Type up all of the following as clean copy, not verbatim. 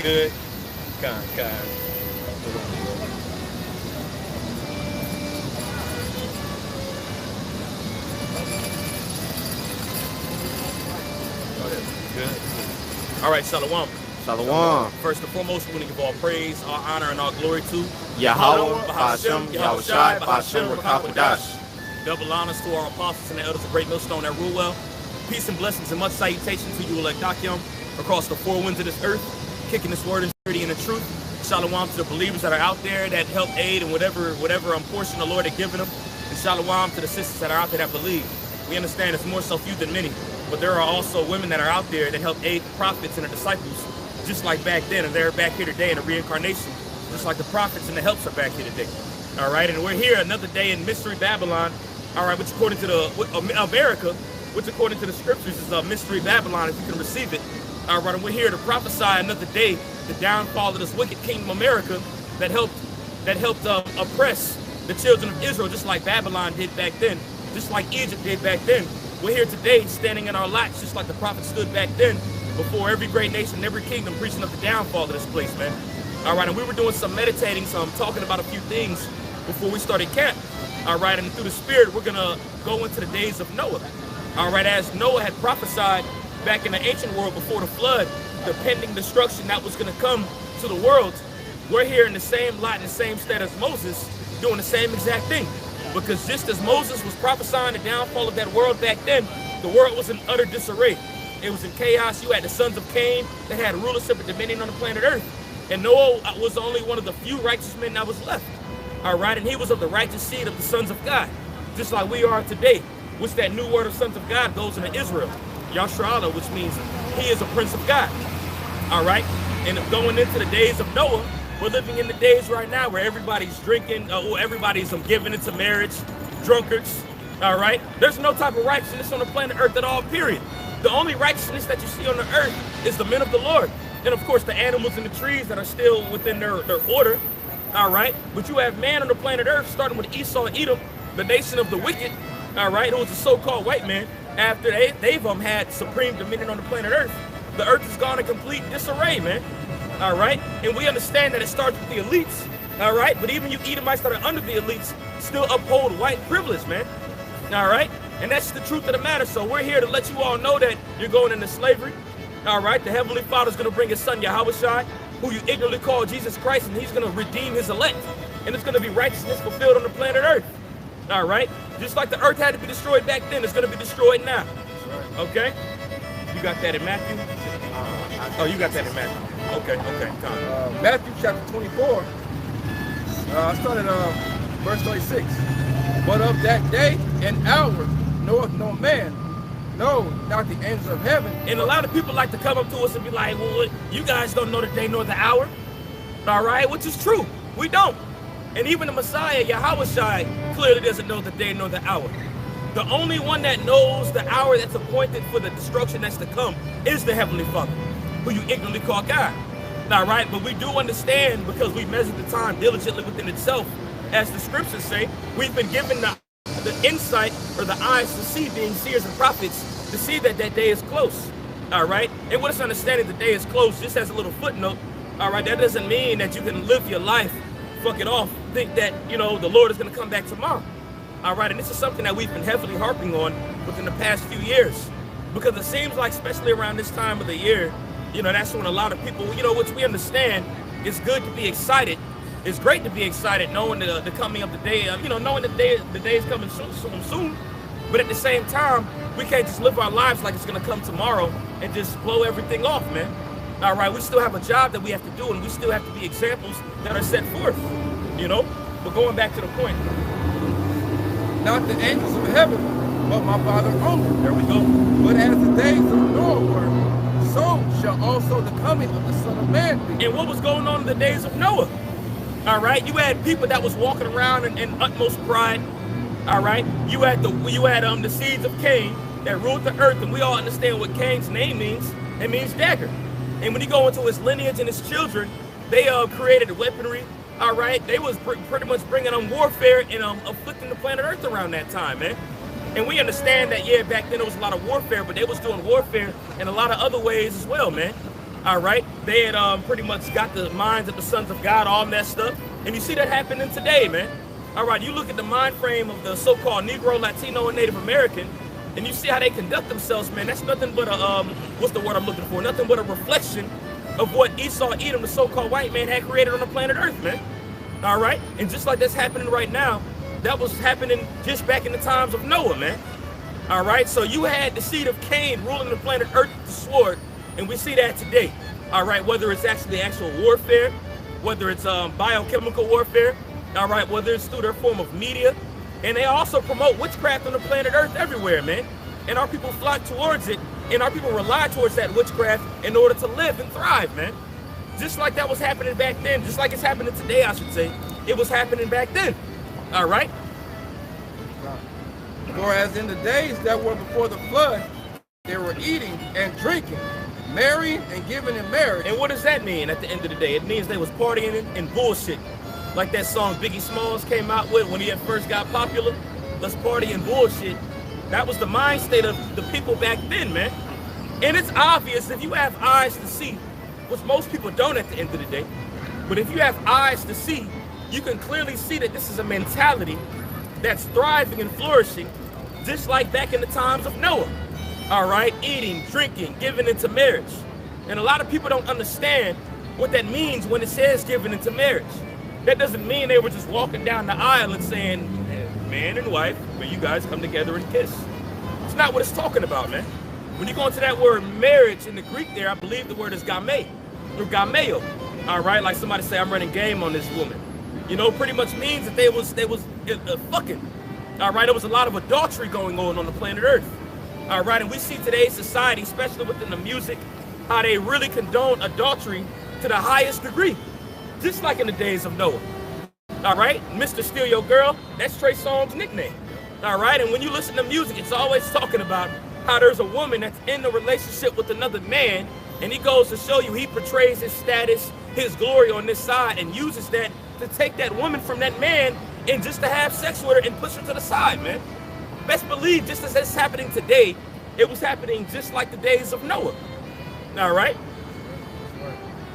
good. God. Good. All right, Shalom. Shalom. First and foremost, we want to give all praise, all honor, and all glory to Yahweh, Bahashem, Yahushai, Bahashem, Rakakwadash. Double honors to our apostles and the elders of Great Millstone that rule well. Peace and blessings and much salutation to you, elect Dakim, across the four winds of this earth, kicking this word in purity and in truth. Shalom to the believers that are out there that help aid in whatever portion the Lord has given them. And shalom to the sisters that are out there that believe. We understand it's more so few than many, but there are also women that are out there that help aid the prophets and the disciples, just like back then, and they're back here today in the reincarnation, just like the prophets and the helps are back here today. All right, and we're here another day in Mystery Babylon, all right, which according to the America, which according to the scriptures is a Mystery Babylon, if you can receive it. All right, and we're here to prophesy another day the downfall of this wicked kingdom America that helped oppress the children of Israel, just like Babylon did back then, just like Egypt did back then. We're here today standing in our lots, just like the prophets stood back then, before every great nation, every kingdom, preaching of the downfall of this place, man. All right, and we were doing some meditating, some talking about a few things before we started camp. All right, and through the Spirit, we're gonna go into the days of Noah. All right, as Noah had prophesied back in the ancient world before the flood, the pending destruction that was gonna come to the world, we're here in the same lot, in the same state as Moses, doing the same exact thing. Because just as Moses was prophesying the downfall of that world back then, the world was in utter disarray. It was in chaos. You had the sons of Cain that had rulership and dominion on the planet Earth. And Noah was only one of the few righteous men that was left. All right, and he was of the righteous seed of the sons of God, just like we are today, which that new word of sons of God goes into Israel, Yashra'Allah, which means he is a prince of God. All right, and going into the days of Noah, we're living in the days right now where everybody's drinking, everybody's giving into marriage, drunkards. All right, there's no type of righteousness on the planet Earth at all, period. The only righteousness that you see on the earth is the men of the Lord. And of course, the animals and the trees that are still within their order. All right. But you have man on the planet Earth, starting with Esau and Edom, the nation of the wicked. All right. Who is a so-called white man. After they've had supreme dominion on the planet Earth, the earth has gone in complete disarray, man. All right. And we understand that it starts with the elites. All right. But even you Edomites that are under the elites still uphold white privilege, man. All right. And that's the truth of the matter. So we're here to let you all know that you're going into slavery. All right. The Heavenly Father's going to bring his son, Yahushai, who you ignorantly call Jesus Christ, and he's going to redeem his elect. And it's going to be righteousness fulfilled on the planet Earth. All right. Just like the earth had to be destroyed back then, it's going to be destroyed now. Okay. You got that in Matthew? Oh, you got that in Matthew. Okay. Matthew chapter 24. I started verse 36. But of that day and hour knoweth no man, no, not the angels of heaven. And a lot of people like to come up to us and be like, well, you guys don't know the day nor the hour. All right, which is true. We don't. And even the Messiah, Yahushai, clearly doesn't know the day nor the hour. The only one that knows the hour that's appointed for the destruction that's to come is the Heavenly Father, who you ignorantly call God. All right, but we do understand, because we measure the time diligently within itself, as the scriptures say, we've been given the insight or the eyes to see, being seers and prophets, to see that that day is close. All right, and with us understanding the day is close, just as a little footnote, all right, that doesn't mean that you can live your life, fuck it off, think that, you know, the Lord is going to come back tomorrow. All right, and this is something that we've been heavily harping on within the past few years, because it seems like, especially around this time of the year, you know, that's when a lot of people, you know, which we understand, it's good to be excited. It's great to be excited knowing the coming of the day, you know, knowing the day is coming soon. But at the same time, we can't just live our lives like it's going to come tomorrow and just blow everything off, man. All right, we still have a job that we have to do, and we still have to be examples that are set forth, you know. But going back to the point. Not the angels of heaven, but my Father only. There we go. But as the days of Noah were, so shall also the coming of the Son of Man be. And what was going on in the days of Noah? All right, you had people that was walking around in utmost pride. All right, you had the seeds of Cain that ruled the earth, and we all understand what Cain's name means. It means dagger. And when you go into his lineage and his children, they created weaponry. All right, they was pretty much bringing on warfare and afflicting the planet Earth around that time, man. And we understand that, yeah, back then there was a lot of warfare, but they was doing warfare in a lot of other ways as well, man. All right, they had pretty much got the minds of the sons of God all messed up, and you see that happening today, man. All right, you look at the mind frame of the so-called Negro, Latino, and Native American, and you see how they conduct themselves, man. That's nothing but a what's the word I'm looking for? Nothing but a reflection of what Esau, Edom, the so-called white man, had created on the planet Earth, man. All right, and just like that's happening right now, that was happening just back in the times of Noah, man. All right, so you had the seed of Cain ruling the planet Earth with the sword, and we see that today. All right, whether it's actually actual warfare, whether it's biochemical warfare, all right, whether it's through their form of media, and they also promote witchcraft on the planet Earth everywhere, man. And our people flock towards it, and our people rely towards that witchcraft in order to live and thrive, man. Just like that was happening back then, just like it's happening today, I should say, it was happening back then. All right. Whereas in the days that were before the flood, they were eating and drinking, marrying and giving in marriage. And what does that mean at the end of the day? It means they was partying and bullshit. Like that song Biggie Smalls came out with when he had first got popular. Let's party and bullshit. That was the mind state of the people back then, man. And it's obvious if you have eyes to see, which most people don't at the end of the day, but if you have eyes to see, you can clearly see that this is a mentality that's thriving and flourishing, just like back in the times of Noah. All right, eating, drinking, giving into marriage. And a lot of people don't understand what that means when it says giving into marriage. That doesn't mean they were just walking down the aisle and saying, man and wife, when you guys come together and kiss. It's not what it's talking about, man. When you go into that word marriage in the Greek there, I believe the word is game, or gameo. All right, like somebody say, I'm running game on this woman. You know, pretty much means that they was fucking. All right, there was a lot of adultery going on the planet Earth. All right, and we see today's society, especially within the music, how they really condone adultery to the highest degree. Just like in the days of Noah. All right, Mr. Steal Your Girl, that's Trey Songz's nickname. All right, and when you listen to music, it's always talking about how there's a woman that's in a relationship with another man, and he goes to show you he portrays his status, his glory on this side, and uses that to take that woman from that man and just to have sex with her and push her to the side, man. Best believe, just as it's happening today, it was happening just like the days of Noah. All right?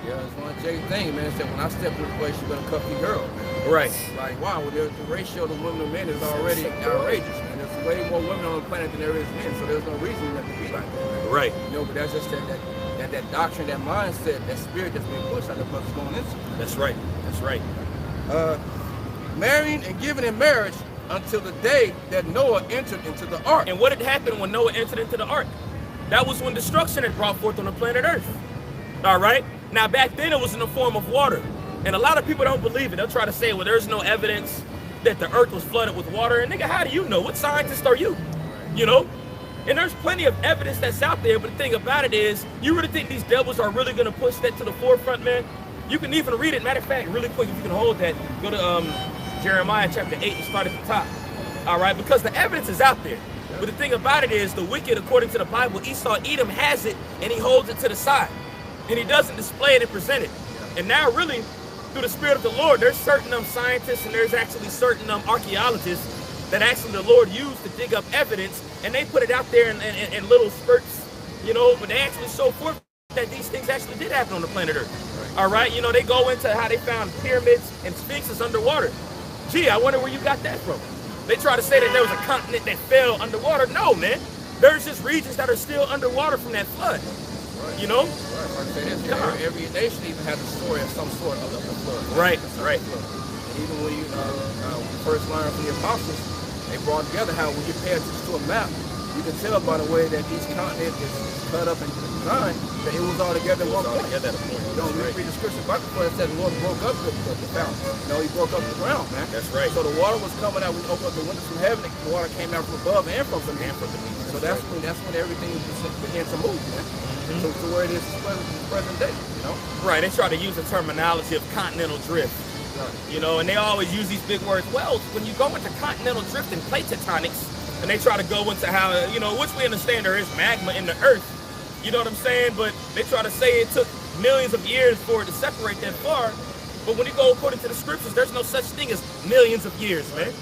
Yeah, it's one Jay thing, man. Said when I step in the place, you're gonna cuff your girl, man. Right. Like, wow, well, the ratio of women to men is already outrageous, man. There's way more women on the planet than there is men, so there's no reason that to be like that, man. Right. You know, but that's just that doctrine, that mindset, that spirit that's being pushed out of us going into. That's right. That's right. Marrying and giving in marriage until the day that Noah entered into the ark. And what had happened when Noah entered into the ark? That was when destruction had brought forth on the planet Earth. All right? Now, back then, it was in the form of water. And a lot of people don't believe it. They'll try to say, well, there's no evidence that the earth was flooded with water. And nigga, how do you know? What scientist are you? You know? And there's plenty of evidence that's out there. But the thing about it is, you really think these devils are really going to push that to the forefront, man? You can even read it. Matter of fact, really quick, if you can hold that, go to Jeremiah chapter 8 and start at the top. All right? Because the evidence is out there. But the thing about it is, the wicked, according to the Bible, Esau, Edom has it, and he holds it to the side. And he doesn't display it and present it. And now really, through the Spirit of the Lord, there's certain scientists and there's actually certain archaeologists that actually the Lord used to dig up evidence, and they put it out there in little spurts, you know, but they actually show forth that these things actually did happen on the planet Earth. All right, you know, they go into how they found pyramids and sphinxes underwater. Gee, I wonder where you got that from. They try to say that there was a continent that fell underwater. No, man. There's just regions that are still underwater from that flood. Right. You know? Right. Every nation even has a story of some sort of the flood. Right, right. And even when you first learned from the apostles, they brought together how when you pay attention to a map, you can tell by the way that each continent is cut up and designed that it was all together at one point. You know, we read the scripture about the flood, it said the Lord broke up the fountain. You know, he broke up the ground, man. That's right. So the water was coming out. We opened up the windows from heaven, the water came out from above and from the So that's when everything began to move, man. To where it is present day, you know? Right, they try to use the terminology of continental drift. Right. You know, and they always use these big words. Well, when you go into continental drift and plate tectonics, and they try to go into how, you know, which we understand there is magma in the earth, you know what I'm saying? But they try to say it took millions of years for it to separate that far. But when you go according to the scriptures, there's no such thing as millions of years, man.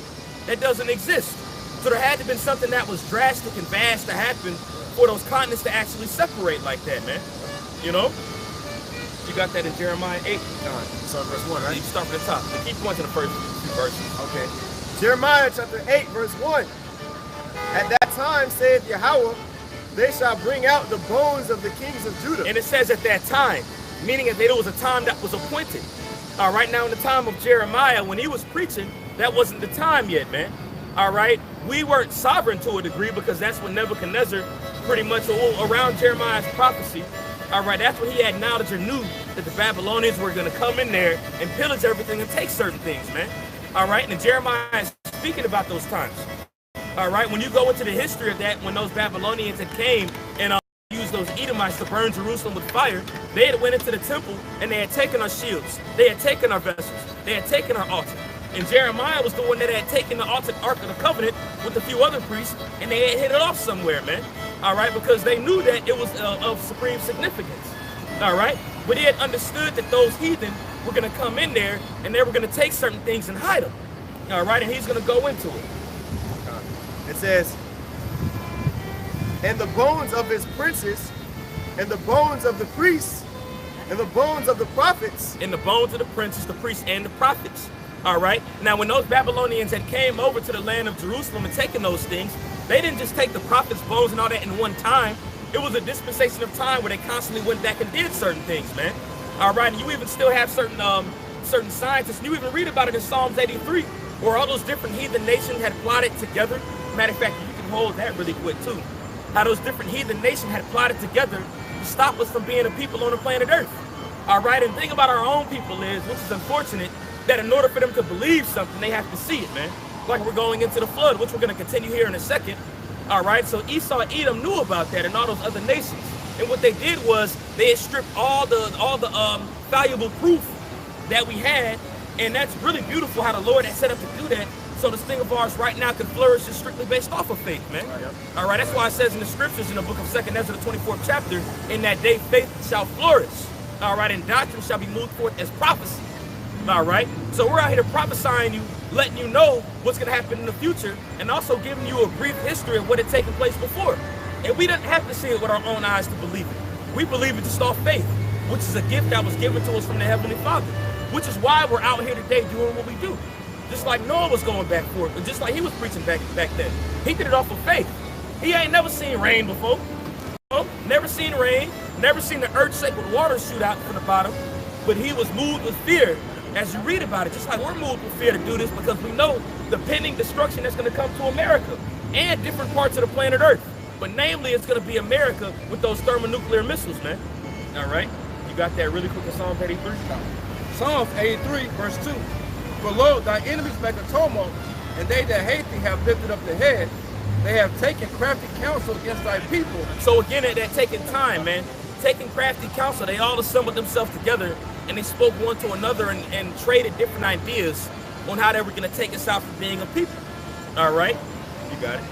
That doesn't exist. So there had to have been something that was drastic and vast to happen for those continents to actually separate like that, man. You know? You got that in Jeremiah 8. So verse 1, right? You start from the top. The key points in the first few verses. Okay. Jeremiah chapter 8, verse 1. At that time, saith Yahweh, they shall bring out the bones of the kings of Judah. And it says at that time, meaning that there was a time that was appointed. All right, now in the time of Jeremiah, when he was preaching, that wasn't the time yet, man. All right, we weren't sovereign to a degree because that's when Nebuchadnezzar pretty much around Jeremiah's prophecy. All right, that's when he had knowledge or knew that the Babylonians were going to come in there and pillage everything and take certain things, man. All right, and Jeremiah is speaking about those times. All right, when you go into the history of that, when those Babylonians had came and used those Edomites to burn Jerusalem with fire, they had went into the temple and they had taken our shields, they had taken our vessels, they had taken our altar. And Jeremiah was the one that had taken the altar Ark of the Covenant with a few other priests, and they had hid it off somewhere, man. All right, because they knew that it was of supreme significance. All right, but they had understood that those heathen were going to come in there and they were going to take certain things and hide them. All right, and he's going to go into it. It says, and the bones of his princes, and the bones of the priests, and the bones of the prophets. And the bones of the princes, the priests, and the prophets. All right. Now, when those Babylonians had came over to the land of Jerusalem and taken those things, they didn't just take the prophets' bones and all that in one time. It was a dispensation of time where they constantly went back and did certain things, man. All right. And you even still have certain scientists. And you even read about it in Psalms 83, where all those different heathen nations had plotted together. Matter of fact, you can hold that really quick too. How those different heathen nations had plotted together to stop us from being a people on the planet Earth. All right. And the thing about our own people is, which is unfortunate, that in order for them to believe something, they have to see it, man. Like we're going into the flood, which we're going to continue here in a second. All right, so Esau, Edom knew about that and all those other nations. And what they did was they had stripped all the valuable proof that we had. And that's really beautiful how the Lord had set up to do that. So this thing of ours right now can flourish is strictly based off of faith, man. All right, that's why it says in the scriptures in the book of 2nd Ezra, the 24th chapter, in that day faith shall flourish. All right, and doctrine shall be moved forth as prophecy. All right, so we're out here prophesying you, letting you know what's going to happen in the future, and also giving you a brief history of what had taken place before. And we didn't have to see it with our own eyes to believe it. We believe it just off faith, which is a gift that was given to us from the Heavenly Father, which is why we're out here today doing what we do. Just like Noah was going back for it, but just like he was preaching back then. He did it off of faith. He ain't never seen rain before. Never seen rain, never seen the earth shake with water shoot out from the bottom, but he was moved with fear. As you read about it, just like we're moved with fear to do this because we know the pending destruction that's going to come to America and different parts of the planet Earth. But namely, it's going to be America with those thermonuclear missiles, man. All right? You got that really quick in Psalms 83? Psalms 83, verse 2. For lo, thy enemies make a tumult, and they that hate thee have lifted up the head. They have taken crafty counsel against thy people. So again, at that taking time, man, taking crafty counsel, they all assembled themselves together and they spoke one to another and traded different ideas on how they were going to take us out from being a people. All right? You got it.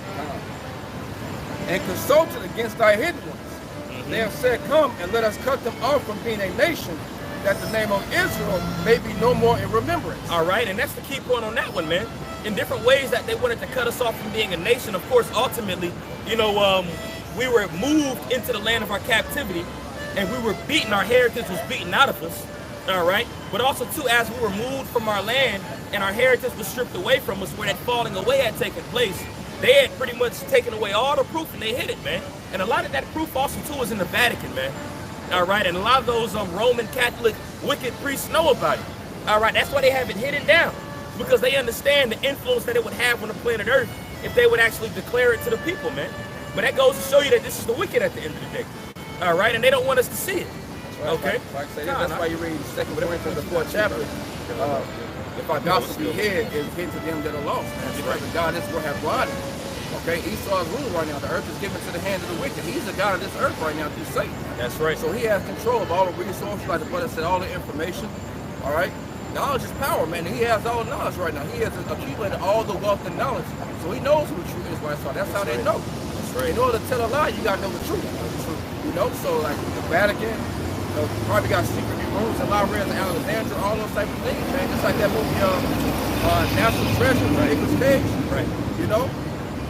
And consulted against thy hidden ones. They have said, come and let us cut them off from being a nation, that the name of Israel may be no more in remembrance. All right, and that's the key point on that one, man. In different ways that they wanted to cut us off from being a nation. Of course, ultimately, you know, we were moved into the land of our captivity, and we were beaten. Our heritage was beaten out of us. All right, but also too, as we were moved from our land and our heritage was stripped away from us, where that falling away had taken place, they had pretty much taken away all the proof and they hid it, man. And a lot of that proof also too is in the Vatican, man. All right, and a lot of those Roman Catholic wicked priests know about it. All right, that's why they have it hidden down, because they understand the influence that it would have on the planet Earth if they would actually declare it to the people, man. But that goes to show you that this is the wicked at the end of the day. All right, and they don't want us to see it. Okay. That's why you read 2 Corinthians, the 4th chapter. If our gospel be hid, it's hid to them that are lost. Because the God of this world has blinded. Okay, Esau's rule right now. The earth is given to the hand of the wicked. He's the God of this earth right now through Satan. That's right. So he has control of all the resources, like the brother said, all the information. All right. Knowledge is power, man. And he has all the knowledge right now. He has accumulated all the wealth and knowledge. So he knows who the true Israelites are. That's how they know. That's right. In order to tell a lie, you got to know the truth. You know, so like the Vatican, probably got secret rooms and libraries in Alexandria, all those type of things, man. Just like that movie, National Treasure, Nicolas Cage. Right. You know,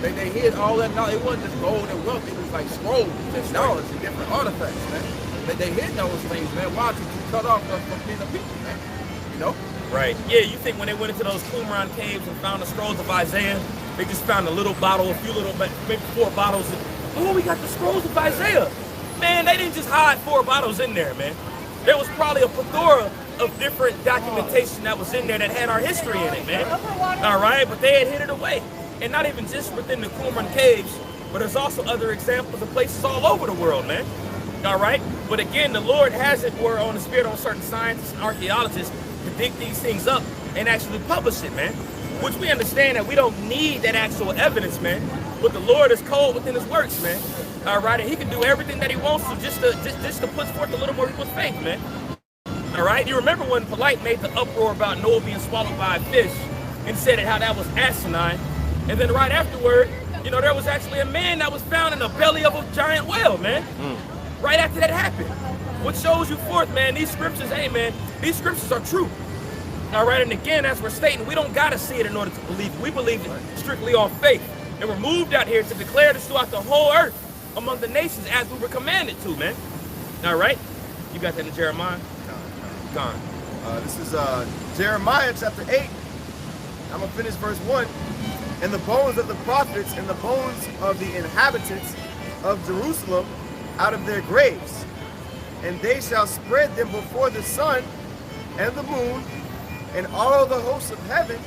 they hid all that knowledge. It wasn't just gold and wealth. It was like scrolls and knowledge and different artifacts, man. they hid those things, man. Why? To cut off us from being a people, man. You know? Right. Yeah, you think when they went into those Qumran caves and found the scrolls of Isaiah, they just found a little bottle, a few little, maybe 4 bottles. Oh, we got the scrolls of Isaiah. Man, they didn't just hide 4 bottles in there, man. There was probably a plethora of different documentation that was in there that had our history in it, man. All right, but they had hid it away. And not even just within the Qumran caves, but there's also other examples of places all over the world, man. All right, but again, the Lord has it where on the spirit on certain scientists and archaeologists to dig these things up and actually publish it, man. Which we understand that we don't need that actual evidence, man. But the Lord is cold within his works, man. All right, and he can do everything that he wants to just to put forth a little more people's faith, man. All right, you remember when Polite made the uproar about Noah being swallowed by a fish and said how that was asinine. And then right afterward, you know, there was actually a man that was found in the belly of a giant whale, man. Right after that happened. What shows you forth, man, these scriptures, hey, man, these scriptures are true. All right, and again, as we're stating, we don't got to see it in order to believe it. We believe it strictly on faith. And we're moved out here to declare this throughout the whole earth among the nations as we were commanded to, man. All right? You got that in Jeremiah? Gone. This is Jeremiah chapter 8. I'm going to finish verse 1. And the bones of the prophets and the bones of the inhabitants of Jerusalem out of their graves. And they shall spread them before the sun and the moon and all the hosts of heaven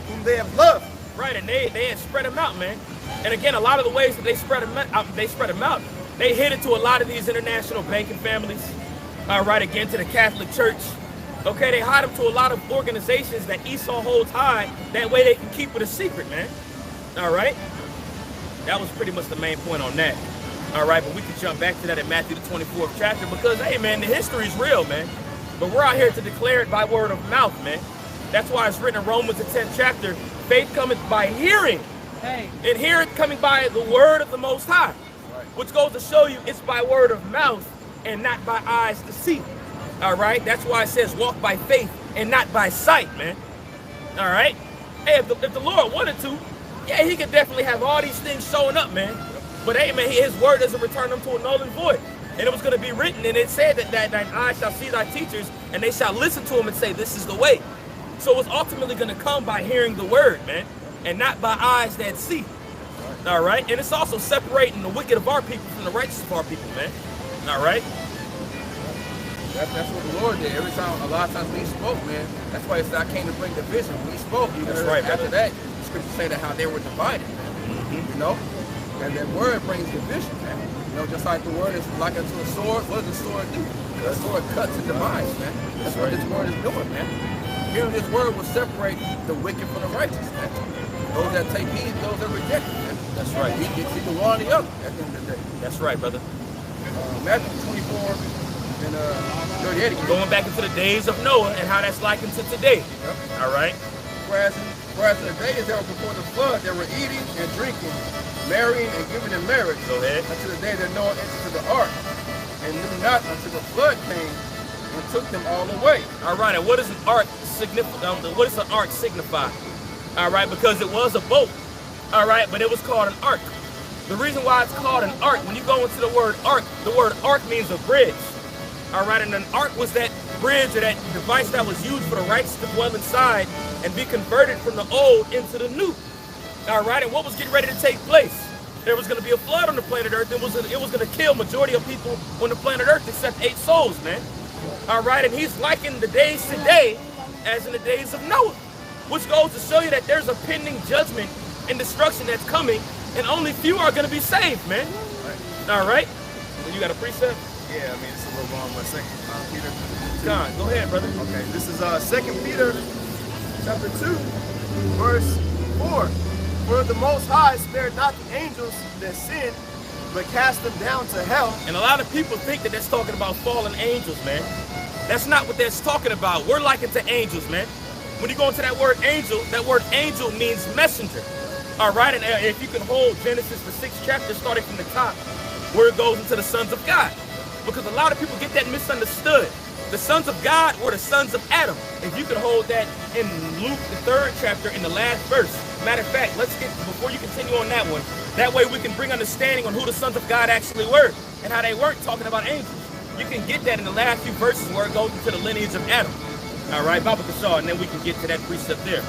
whom they have loved. Right, and they had spread them out, man. And again, a lot of the ways that they spread them out, they hid it to a lot of these international banking families. Right, again, to the Catholic Church. Okay, they hide them to a lot of organizations that Esau holds high. That way they can keep it a secret, man. All right? That was pretty much the main point on that. All right, but we can jump back to that in Matthew the 24th chapter because, hey, man, the history is real, man. But we're out here to declare it by word of mouth, man. That's why it's written in Romans the 10th chapter, faith cometh by hearing. Hey. And hearing coming by the word of the Most High. Right. Which goes to show you it's by word of mouth and not by eyes to see. All right? That's why it says walk by faith and not by sight, man. All right? Hey, if the Lord wanted to, yeah, he could definitely have all these things showing up, man. But hey, man, his word doesn't return them to a null and void. And it was going to be written, and it said that I shall see thy teachers, and they shall listen to him and say, this is the way. So it's ultimately going to come by hearing the word, man, and not by eyes that see. All right? And it's also separating the wicked of our people from the righteous of our people, man. All right? That's what the Lord did. Every time, a lot of times when he spoke, man, that's why it said I came to bring division. When he spoke, you that's right, after that, the scriptures say that how they were divided, man. You know? And that word brings division, man. You know, just like the word is like unto a sword, what does the sword do? The sword cuts and divides, man. That's what this word is doing, man. Hearing this word will separate the wicked from the righteous, man. Those that take heed, those that reject it, man. That's right. It's either one or the other at the end of the day. That's right, brother. Matthew 24 and 38 again. Going back into the days of Noah and how that's likened to today. Yep. All right? Whereas in the days that were before the flood, they were eating and drinking, marrying and giving in marriage. Go ahead. Until the day that Noah entered the ark, and knew not until the flood came and took them all away. All right, and what does an ark signify? What does an ark signify? All right, because it was a boat. All right, but it was called an ark. The reason why it's called an ark, when you go into the word ark means a bridge. All right, and an ark was that bridge or that device that was used for the righteous to dwell inside and be converted from the old into the new. All right, and what was getting ready to take place? There was going to be a flood on the planet Earth. It was going to kill majority of people on the planet Earth except 8 souls, man. All right, and he's likened the days today as in the days of Noah, which goes to show you that there's a pending judgment and destruction that's coming, and only few are going to be saved, man. All right, so you got a precept? Yeah, I mean, it's a little wrong, but Peter. John, go ahead, brother. Okay, this is 2 Peter chapter 2, verse 4. For the Most High spared not the angels that sinned, but cast them down to hell. And a lot of people think that that's talking about fallen angels, man. That's not what that's talking about. We're likened to angels, man. When you go into that word angel means messenger. All right, and if you can hold Genesis, the 6th chapter, starting from the top, where it goes into the sons of God. Because a lot of people get that misunderstood. The sons of God were the sons of Adam. If you can hold that in Luke, the 3rd chapter, in the last verse. Matter of fact, let's get, before you continue on that one, that way we can bring understanding on who the sons of God actually were and how they weren't talking about angels. You can get that in the last few verses where it goes into the lineage of Adam. All right, Baba Kashaw, and then we can get to that precept there.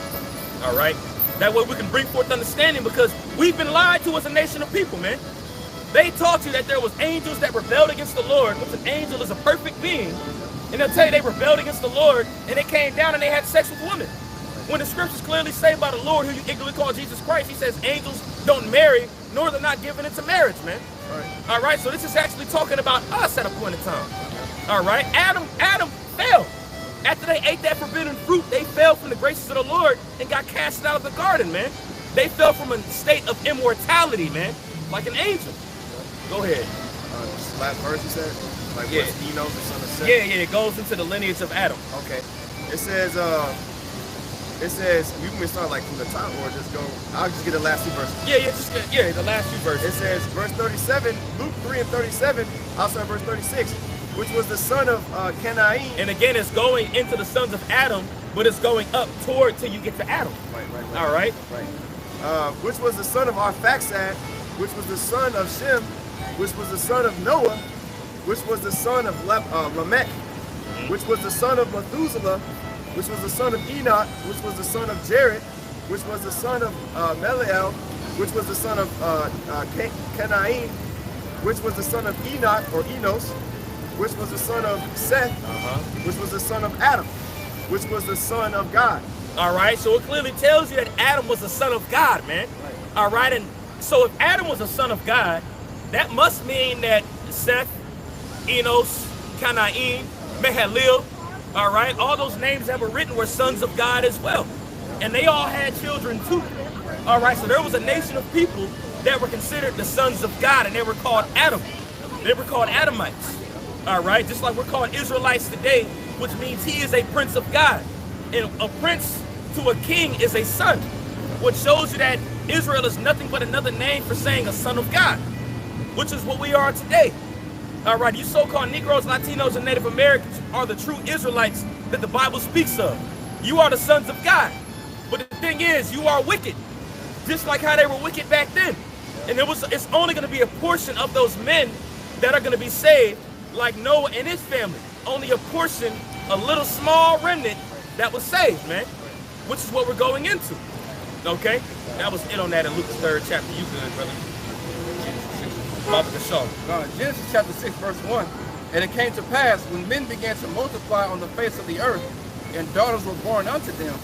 All right, that way we can bring forth understanding, because we've been lied to as a nation of people, man. They taught you that there was angels that rebelled against the Lord, which an angel is a perfect being. And they'll tell you they rebelled against the Lord, and they came down and they had sex with women. When the scriptures clearly say by the Lord, who you ignorantly call Jesus Christ, he says angels don't marry, nor they're not given into marriage, man. Right. All right, so this is actually talking about us at a point in time. All right, Adam fell. After they ate that forbidden fruit, they fell from the graces of the Lord and got cast out of the garden, man. They fell from a state of immortality, man, like an angel. Go ahead. Last verse you said? Like yeah. what's Enos, the son of Seth? Yeah, it goes into the lineage of Adam. Okay. It says, you can start like from the top or just go, I'll just get the last two verses. Yeah, the last few verses. It says, verse 37, Luke 3 and 37, also verse 36, which was the son of Canaim. And again, it's going into the sons of Adam, but it's going up toward till you get to Adam. Right. All right. Right. Which was the son of Arphaxad, which was the son of Shem, which was the son of Noah, which was the son of Lamech, which was the son of Methuselah, which was the son of Enoch, which was the son of Jared, which was the son of Meliel, which was the son of Canaim, which was the son of Enoch or Enos, which was the son of Seth, which was the son of Adam, which was the son of God. All right, so it clearly tells you that Adam was the son of God, man. Right. All right, and so if Adam was a son of God, that must mean that Seth, Enos, Canaim, Mahalalel, all right, all those names that were written were sons of God as well. And they all had children too. All right, so there was a nation of people that were considered the sons of God, and they were called Adam. They were called Adamites. All right, just like we're called Israelites today, which means he is a prince of God. And a prince to a king is a son, which shows you that Israel is nothing but another name for saying a son of God, which is what we are today. All right, you so-called Negroes, Latinos, and Native Americans are the true Israelites that the Bible speaks of. You are the sons of God. But the thing is, you are wicked, just like how they were wicked back then. And it's only going to be a portion of those men that are going to be saved, like Noah and his family. Only a portion, a little small remnant that was saved, man, which is what we're going into. Okay? That was it on that in Luke 3rd chapter. You good, brother? Genesis chapter 6, verse 1. And it came to pass, when men began to multiply on the face of the earth, and daughters were born unto them,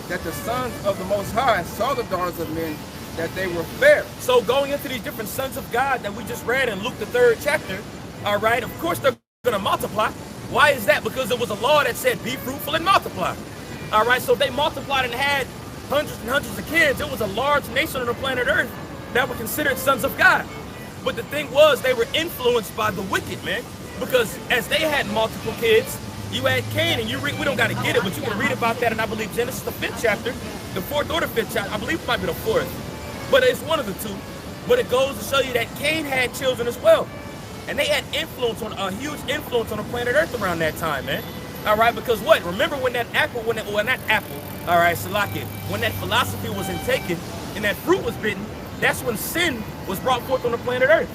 that the sons of the Most High saw the daughters of men, that they were fair. So going into these different sons of God that we just read in Luke the 3rd chapter, all right, of course they're going to multiply. Why is that? Because it was a law that said, be fruitful and multiply. All right, so if they multiplied and had hundreds and hundreds of kids, it was a large nation on the planet Earth that were considered sons of God. But the thing was, they were influenced by the wicked, man. Because as they had multiple kids, you had Cain, and we don't got to get it, but you can read about that in, I believe, Genesis, the 5th chapter, the 4th or the 5th chapter. I believe it might be the 4th, but it's one of the two. But it goes to show you that Cain had children as well. And they had a huge influence on the planet Earth around that time, man. All right, because what? Remember when that apple, all right, Salaki, when that philosophy was intaken and that fruit was bitten, that's when sin was brought forth on the planet Earth.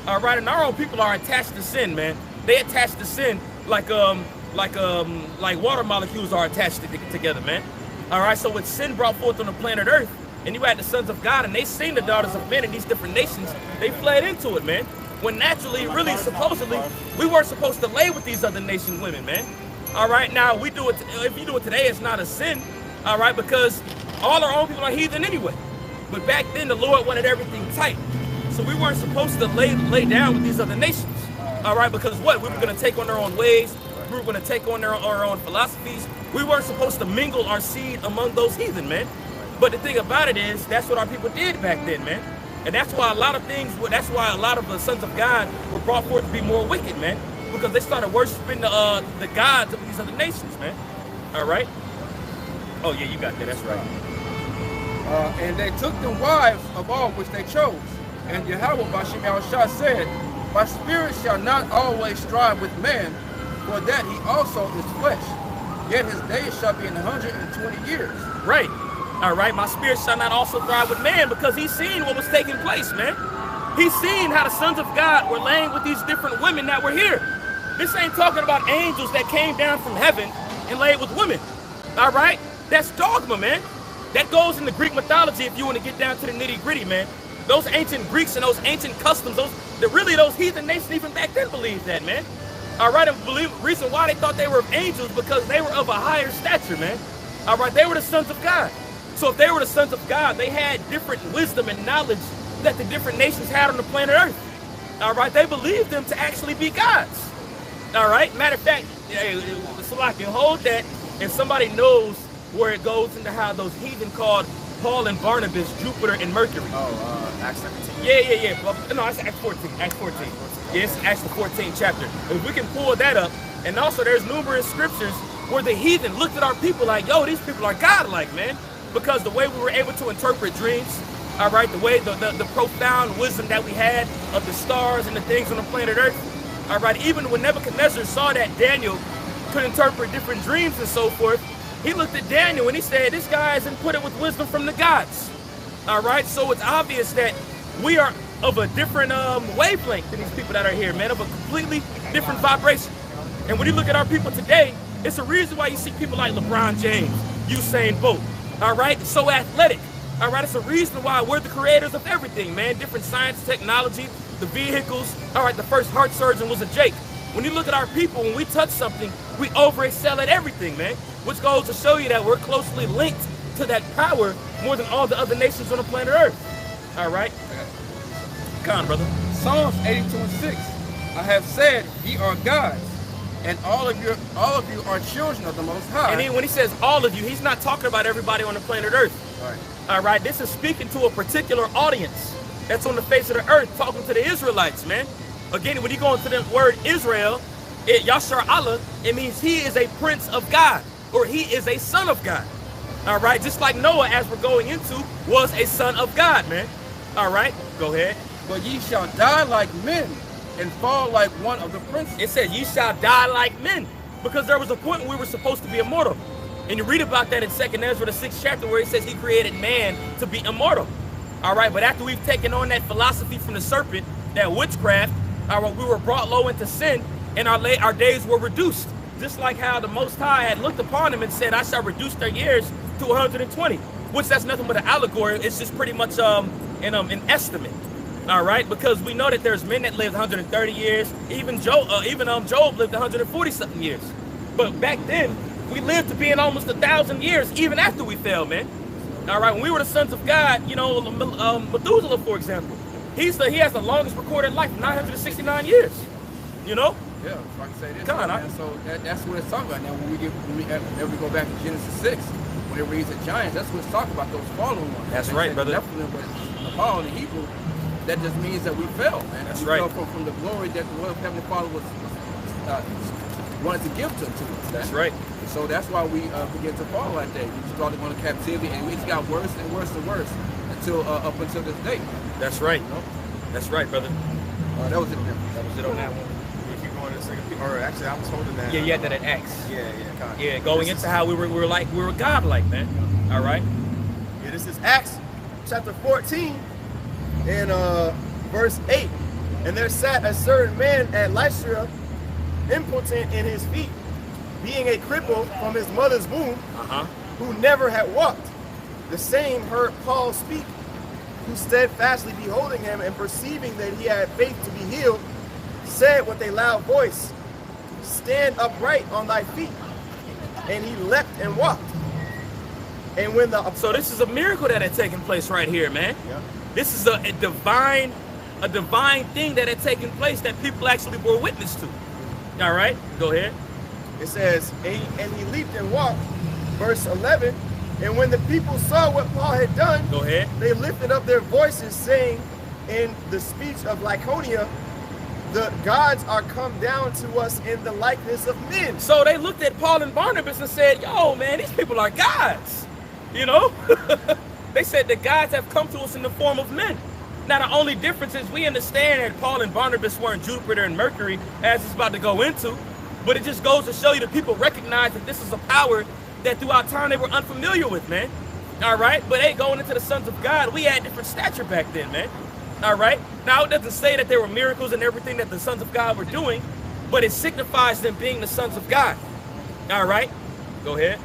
All right, and our own people are attached to sin, man. They attach to sin like water molecules are attached together, man. All right, so when sin brought forth on the planet Earth, and you had the sons of God, and they seen the daughters of men in these different nations, they fled into it, man. When naturally, really, supposedly, we weren't supposed to lay with these other nation women, man. All right, now we do it. If you do it today, it's not a sin. All right, because all our own people are heathen anyway. But back then, the Lord wanted everything tight, so we weren't supposed to lay down with these other nations. All right, because what? We were going to take on their own ways. We were going to take on our own philosophies. We weren't supposed to mingle our seed among those heathen, man. But the thing about it is, that's what our people did back then, man. And that's why a lot of the sons of God were brought forth to be more wicked, man. Because they started worshiping the gods of these other nations, man. All right? Oh, yeah, you got that. That's right. And they took them wives of all which they chose. And Yahweh Bashim Yahushua said, my spirit shall not always strive with man, for that he also is flesh. Yet his days shall be 120 years. Right. All right. My spirit shall not also thrive with man, because he's seen what was taking place, man. He's seen how the sons of God were laying with these different women that were here. This ain't talking about angels that came down from heaven and laid with women. All right? That's dogma, man. That goes in the Greek mythology if you want to get down to the nitty-gritty, man. Those ancient Greeks and those ancient customs, those heathen nations even back then believed that, man. All right, and the reason why they thought they were angels because they were of a higher stature, man. All right, they were the sons of God. So if they were the sons of God, they had different wisdom and knowledge that the different nations had on the planet Earth. All right, they believed them to actually be gods. All right, matter of fact, so I can hold that, and somebody knows where it goes into how those heathen called Paul and Barnabas, Jupiter and Mercury. Oh, Acts 17. Yeah. No, it's Acts 14. Acts 14. Yes, Acts the 14th chapter. If we can pull that up, and also there's numerous scriptures where the heathen looked at our people like, yo, these people are godlike, man. Because the way we were able to interpret dreams, all right, the way the profound wisdom that we had of the stars and the things on the planet Earth, all right, even when Nebuchadnezzar saw that Daniel could interpret different dreams and so forth, he looked at Daniel and he said, this guy is inputted with wisdom from the gods. All right, so it's obvious that we are of a different wavelength than these people that are here, man, of a completely different vibration. And when you look at our people today, it's a reason why you see people like LeBron James, Usain Bolt, all right, so athletic. All right, it's a reason why we're the creators of everything, man. Different science, technology, the vehicles. All right, the first heart surgeon was a Jake. When you look at our people, when we touch something, we overexcel at everything, man. Which goes to show you that we're closely linked to that power more than all the other nations on the planet Earth. All right? Come on, brother. Psalms 82:6. I have said, ye are gods, and all of you are children of the Most High. And then when he says all of you, he's not talking about everybody on the planet Earth. Right. All right, this is speaking to a particular audience that's on the face of the earth, talking to the Israelites, man. Again, when you go into the word Israel, Yashar Allah, it means he is a prince of God, or he is a son of God. All right, just like Noah, as we're going into, was a son of God, man. All right, go ahead. But ye shall die like men, and fall like one of the princes. It says, ye shall die like men, because there was a point when we were supposed to be immortal. And you read about that in 2nd Ezra, the 6th chapter, where it says he created man to be immortal. All right, but after we've taken on that philosophy from the serpent, that witchcraft, all right, we were brought low into sin, and our days were reduced. Just like how the Most High had looked upon them and said, I shall reduce their years to 120, which that's nothing but an allegory. It's just pretty much an estimate. All right, because we know that there's men that lived 130 years. Even Job lived 140 something years. But back then, we lived to be in almost 1,000 years, even after we fell, man. All right, when we were the sons of God, you know, Methuselah, for example, he has the longest recorded life, 969 years. You know? Yeah, if I can say this. Come on, man. So that's what it's talking about. Now, when we go back to Genesis 6, when it reads the giants, that's what it's talking about, those fallen ones. That's right, brother. Nepal in Hebrew, that just means that we fell, man. That's we right. fell from the glory that the Lord Heavenly Father wanted to give to us. That's right. So that's why we began to fall that day. We started going to captivity, and it got worse and worse and worse until up until this day. That's right. You know? That's right, brother. That was it. That was it on that one. If you go into the second, or actually, I was holding that. Yeah, you had that at Acts. Yeah, kind of. Yeah, going into how we were godlike, man. All right. Yeah, this is Acts chapter 14 and verse 8. And there sat a certain man at Lystra, impotent in his feet, being a cripple from his mother's womb, who never had walked. The same heard Paul speak, who steadfastly beholding him and perceiving that he had faith to be healed, said with a loud voice, stand upright on thy feet. And he leapt and walked. And when so this is a miracle that had taken place right here, man. Yeah. This is a divine thing that had taken place that people actually bore witness to. All right, go ahead. It says, and he leaped and walked, verse 11. And when the people saw what Paul had done, go ahead, they lifted up their voices, saying in the speech of Lycaonia, the gods are come down to us in the likeness of men. So they looked at Paul and Barnabas and said, yo, man, these people are gods. You know? They said the gods have come to us in the form of men. Now, the only difference is we understand that Paul and Barnabas weren't Jupiter and Mercury, as it's about to go into, but it just goes to show you that people recognize that this is a power that throughout time they were unfamiliar with, man. All right? But hey, going into the sons of God, we had different stature back then, man. All right? Now, it doesn't say that there were miracles and everything that the sons of God were doing, but it signifies them being the sons of God. All right, go ahead.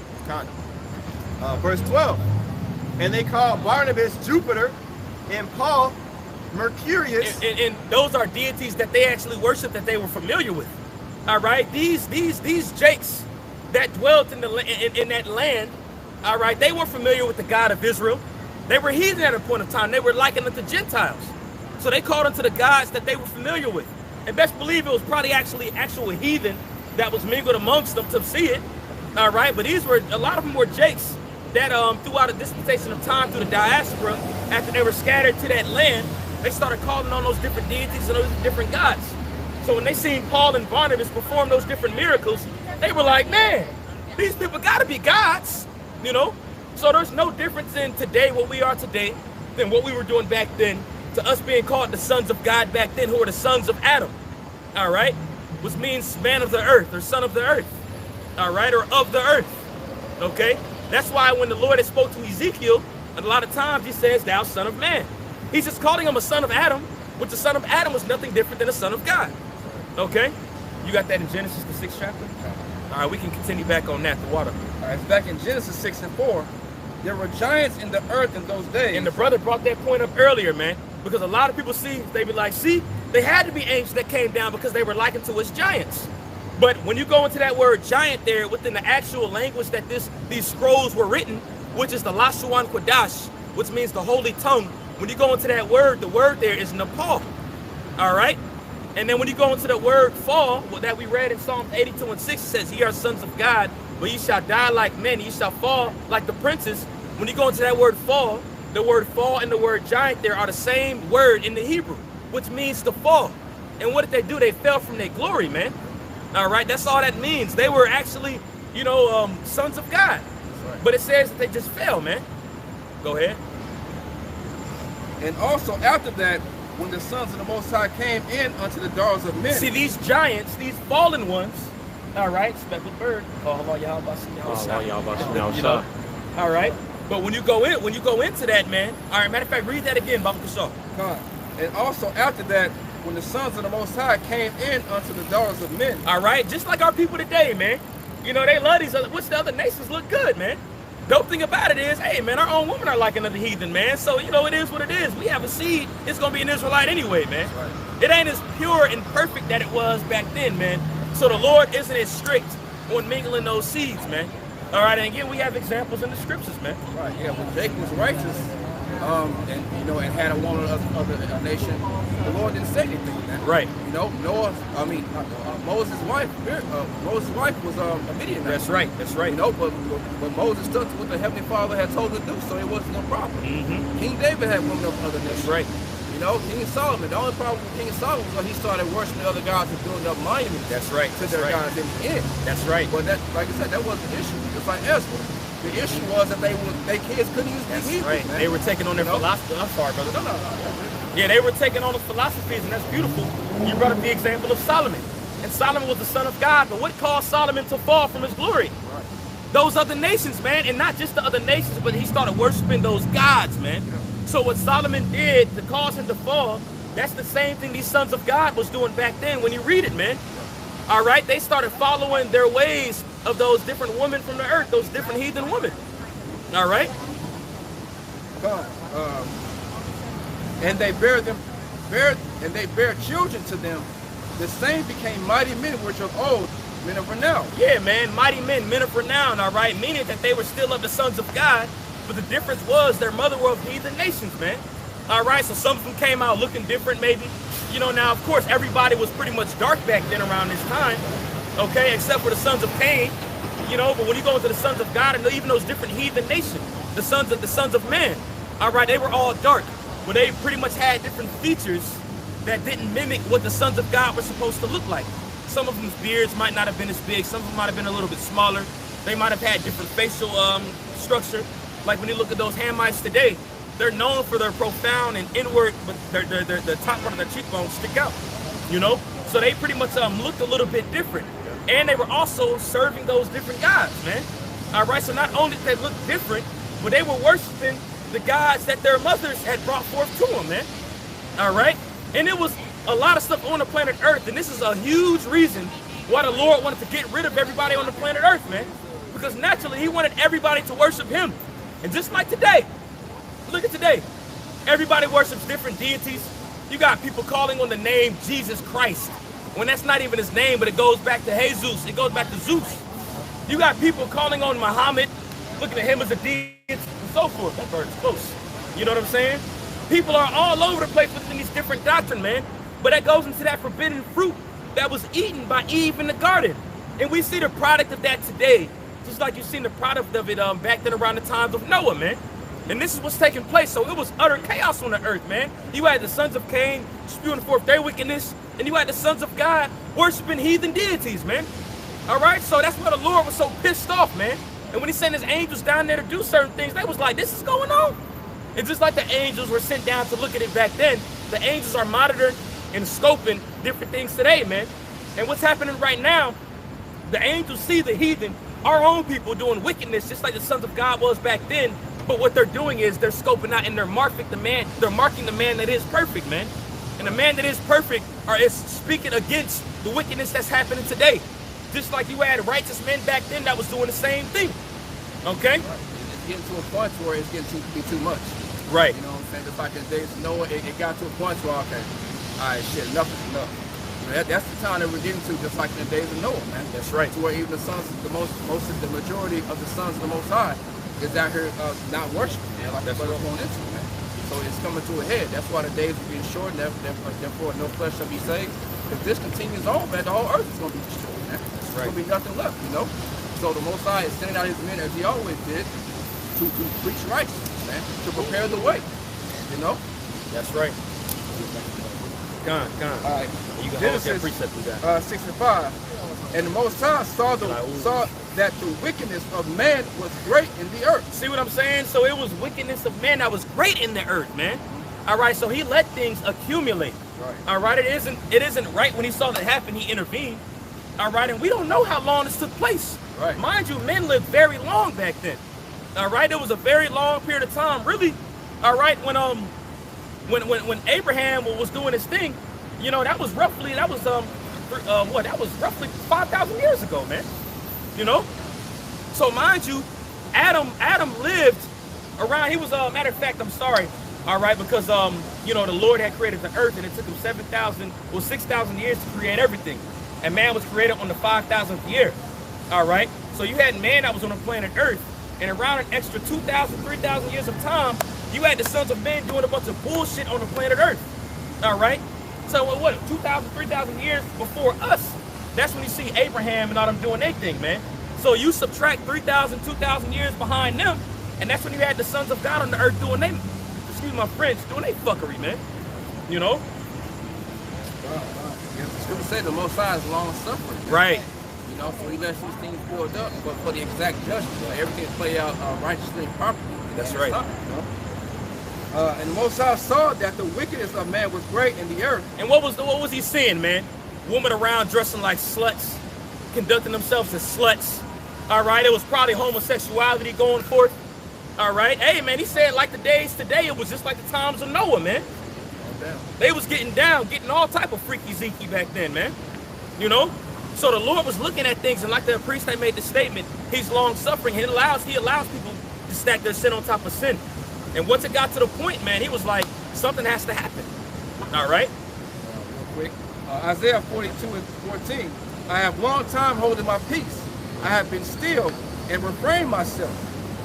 Verse 12. And they called Barnabas Jupiter and Paul Mercurius. And those are deities that they actually worship, that they were familiar with. All right, these Jakes that dwelt in that land, all right, they were familiar with the God of Israel. They were heathen at a point of time. They were likened unto Gentiles. So they called unto the gods that they were familiar with. And best believe it was probably actual heathen that was mingled amongst them to see it. All right, but a lot of them were Jakes that throughout a dispensation of time through the diaspora, after they were scattered to that land, they started calling on those different deities and those different gods. So when they seen Paul and Barnabas perform those different miracles, they were like, man, these people got to be gods, you know? So there's no difference in today, what we are today, than what we were doing back then, to us being called the sons of God back then, who are the sons of Adam, all right? Which means man of the earth, or son of the earth, all right, or of the earth, okay? That's why when the Lord had spoke to Ezekiel, a lot of times he says, thou son of man. He's just calling him a son of Adam, which the son of Adam was nothing different than a son of God, okay? You got that in Genesis, the 6th chapter? All right, we can continue back on that, the water. All right, it's back in Genesis 6 and 4. There were giants in the earth in those days. And the brother brought that point up earlier, man, because a lot of people they be like, see, they had to be angels that came down because they were likened to us giants. But when you go into that word giant there, within the actual language that these scrolls were written, which is the Lashuan Kodash, which means the holy tongue, when you go into that word, the word there is Nepal, all right? And then when you go into the word fall, that we read in Psalms 82 and 6, it says, ye are sons of God, but ye shall die like men, ye shall fall like the princes. When you go into that word fall and the word giant there are the same word in the Hebrew, which means to fall. And what did they do? They fell from their glory, man. All right, that's all that means. They were actually, sons of God. Right. But it says that they just fell, man. Go ahead. And also after that, when the sons of the Most High came in unto the daughters of men. See, these giants, these fallen ones, all right, speckled bird. All right. But when you go into that, man, all right, matter of fact, read that again, Baba Kashaw. And also after that, when the sons of the Most High came in unto the daughters of men. All right, just like our people today, man. You know, they love these other, which the other nations look good, man. Dope thing about it is, hey, man, our own women are like another heathen, man. So, it is what it is. We have a seed. It's going to be an Israelite anyway, man. Right. It ain't as pure and perfect that it was back then, man. So the Lord isn't as strict on mingling those seeds, man. All right, and again, we have examples in the scriptures, man. Right, yeah, when Jacob was righteous, and had a woman of a nation, the Lord didn't say anything, man. Right. Moses' wife was a Midianite. That's right. But Moses stuck to what the Heavenly Father had told him to do, so it wasn't no problem. Mm-hmm. King David had women of other nations. Right. King Solomon, the only problem with King Solomon was when he started worshiping other gods and building up monuments. That's right. To their gods in the end. That's right. But that, like I said, that wasn't the issue. Just like Esther. The issue was that their kids couldn't use the Hebrew. Right. They were taking on their philosophy. I'm sorry, brother. No. Yeah, they were taking on the philosophies, and that's beautiful. You brought up the example of Solomon. And Solomon was the son of God, but what caused Solomon to fall from his glory? Right. Those other nations, man, and not just the other nations, but he started worshiping those gods, man. So what Solomon did to cause him to fall, that's the same thing these sons of God was doing back then when you read it, man. All right, they started following their ways of those different women from the earth, those different heathen women. All right? And they bear children to them. The same became mighty men which of old, men of renown. Yeah, man, mighty men of renown, all right? Meaning that they were still of the sons of God, but the difference was their mother were of heathen nations, man. All right, so some of them came out looking different, maybe. Now, of course, everybody was pretty much dark back then around this time, okay, except for the sons of Cain, but when you go into the sons of God and even those different heathen nations, the sons of man, all right, they were all dark, but they pretty much had different features that didn't mimic what the sons of God were supposed to look like. Some of them's beards might not have been as big, some of them might have been a little bit smaller, they might have had different facial structure. Like when you look at those Hamites today, they're known for their profound and inward, but the top part of their cheekbones stick out, So they pretty much looked a little bit different. And they were also serving those different gods, man. All right, so not only did they look different, but they were worshiping the gods that their mothers had brought forth to them, man. All right, and it was a lot of stuff on the planet Earth, and this is a huge reason why the Lord wanted to get rid of everybody on the planet Earth, man. Because naturally, he wanted everybody to worship him. And just like today, look at today. Everybody worships different deities. You got people calling on the name Jesus Christ, when that's not even his name, but it goes back to Jesus. It goes back to Zeus. You got people calling on Muhammad, looking at him as a deity, and so forth. That bird's close. You know what I'm saying? People are all over the place within these different doctrines, man. But that goes into that forbidden fruit that was eaten by Eve in the garden. And we see the product of that today, just like you've seen the product of it back then around the times of Noah, man. And this is what's taking place. So it was utter chaos on the earth, man. You had the sons of Cain spewing forth their wickedness, and you had the sons of God worshiping heathen deities, man. All right? So that's why the Lord was so pissed off, man. And when he sent his angels down there to do certain things, they was like, this is going on. It's just like the angels were sent down to look at it back then. The angels are monitoring and scoping different things today, man. And what's happening right now, the angels see the heathen, our own people, doing wickedness just like the sons of God was back then. But what they're doing is they're scoping out and they're marking the man that is perfect, man. And the man that is perfect is speaking against the wickedness that's happening today. Just like you had righteous men back then that was doing the same thing. Okay? Right. It's getting to a point where it's getting to be too much. Right. You know what I'm saying? Just like in the days of Noah, it got to a point where, okay, all right, shit, enough is enough. You know, that's the time that we're getting to, just like in the days of Noah, man. That's right. To where even the sons, the majority of the sons of the Most High is out here not worshiping, man, like that's what we're going into, man. So it's coming to a head. That's why the days are being shortened, therefore no flesh shall be saved. If this continues on, man, the whole earth is going to be destroyed, man. There's going to be nothing left, you know? So the Most High is sending out his men, as he always did, to preach righteousness, man, to prepare the way, you know? That's right. Gone. All right. You can hold that precept with that. 65. And the Most High saw that the wickedness of man was great in the earth. See what I'm saying? So it was wickedness of man that was great in the earth, man. All right, so he let things accumulate. Right. All right, it isn't right when he saw that happen, he intervened. All right, and we don't know how long this took place. Right. Mind you, men lived very long back then. All right, it was a very long period of time, really. All right, when Abraham was doing his thing, you know, that was roughly 5,000 years ago, man. You know? So mind you, Adam lived around, he was, matter of fact, I'm sorry, all right, because, you know, the Lord had created the earth and it took him 6,000 years to create everything. And man was created on the 5,000th year, all right? So you had man that was on the planet earth, and around an extra 2,000, 3,000 years of time, you had the sons of men doing a bunch of bullshit on the planet earth, all right? So what, 2,000, 3,000 years before us, that's when you see Abraham and all them doing their thing, man. So you subtract 3,000, 2,000 years behind them, and that's when you had the sons of God on the earth doing excuse my French, doing their fuckery, man. You know? The scripture said the Most High is long suffering. Right. You know, so he lets these things build up, but for the exact judgment, so everything play out righteously and properly. That's right. Time, you know? And the Most High saw that the wickedness of man was great in the earth. And what was he seeing, man? Women around dressing like sluts, conducting themselves as sluts. All right, it was probably homosexuality going forth. All right, hey, man, he said like the days today, it was just like the times of Noah, man. They was getting down, getting all type of freaky zeeky back then, man. You know? So the Lord was looking at things, and like the priest that made the statement, he's long suffering. He allows people to stack their sin on top of sin. And once it got to the point, man, he was like, something has to happen. All right? Real quick. Isaiah 42:14. I have long time holding my peace. I have been still and refrained myself.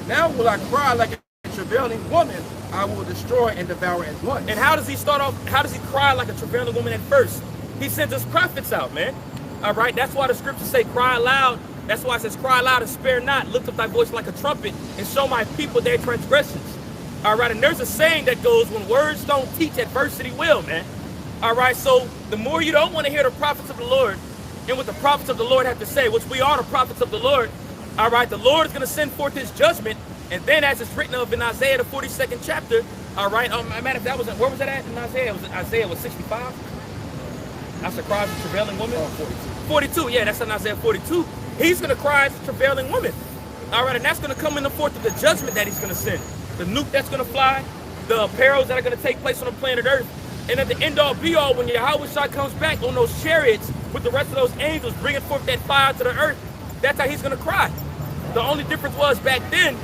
Now will I cry like a travailing woman. I will destroy and devour at once. And how does he start off? How does he cry like a travailing woman at first? He sends his prophets out, man. All right? That's why the scriptures say cry aloud. That's why it says cry aloud and spare not. Lift up thy voice like a trumpet and show my people their transgressions. All right? And there's a saying that goes, when words don't teach, adversity will, man. All right? So the more you don't want to hear the prophets of the Lord and what the prophets of the Lord have to say, which we are the prophets of the Lord, all right, the Lord is going to send forth his judgment. And then as it's written of in Isaiah, the 42nd chapter, all right, matter if that was, where was that at in Isaiah? Isaiah was 65? That's a cry of a travailing woman? 42, yeah, that's in Isaiah 42. He's going to cry as a travailing woman. All right, and that's going to come in the forth of the judgment that he's going to send. The nuke that's going to fly, the perils that are going to take place on the planet Earth. And at the end all be all, when Yahweh Shai comes back on those chariots with the rest of those angels bringing forth that fire to the earth, that's how he's going to cry. The only difference was back then,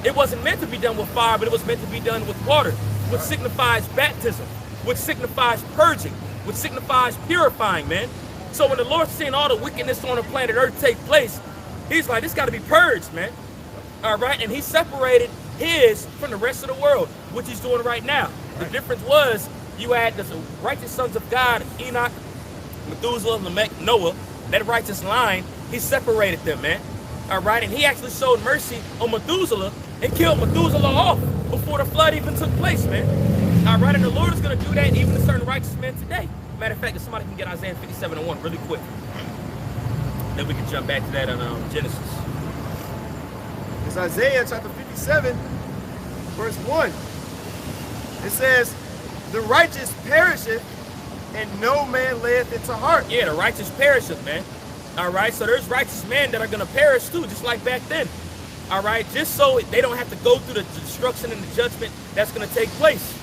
it wasn't meant to be done with fire, but it was meant to be done with water, which signifies baptism, which signifies purging, which signifies purifying, man. So when the Lord's seeing all the wickedness on the planet Earth take place, he's like, this got to be purged, man. All right, and he separated his from the rest of the world, which he's doing right now. The difference was you had the righteous sons of God, Enoch, Methuselah, Lamech, Noah, that righteous line, he separated them, man. All right, and he actually showed mercy on Methuselah and killed Methuselah off before the flood even took place, man. All right, and the Lord is going to do that even to certain righteous men today. Matter of fact, if somebody can get Isaiah 57:1 really quick, then we can jump back to that in Genesis. It's Isaiah chapter 57, verse 1. It says, the righteous perisheth, and no man layeth it to heart. Yeah, the righteous perisheth, man. All right, so there's righteous men that are going to perish too, just like back then. All right, just so they don't have to go through the destruction and the judgment that's going to take place.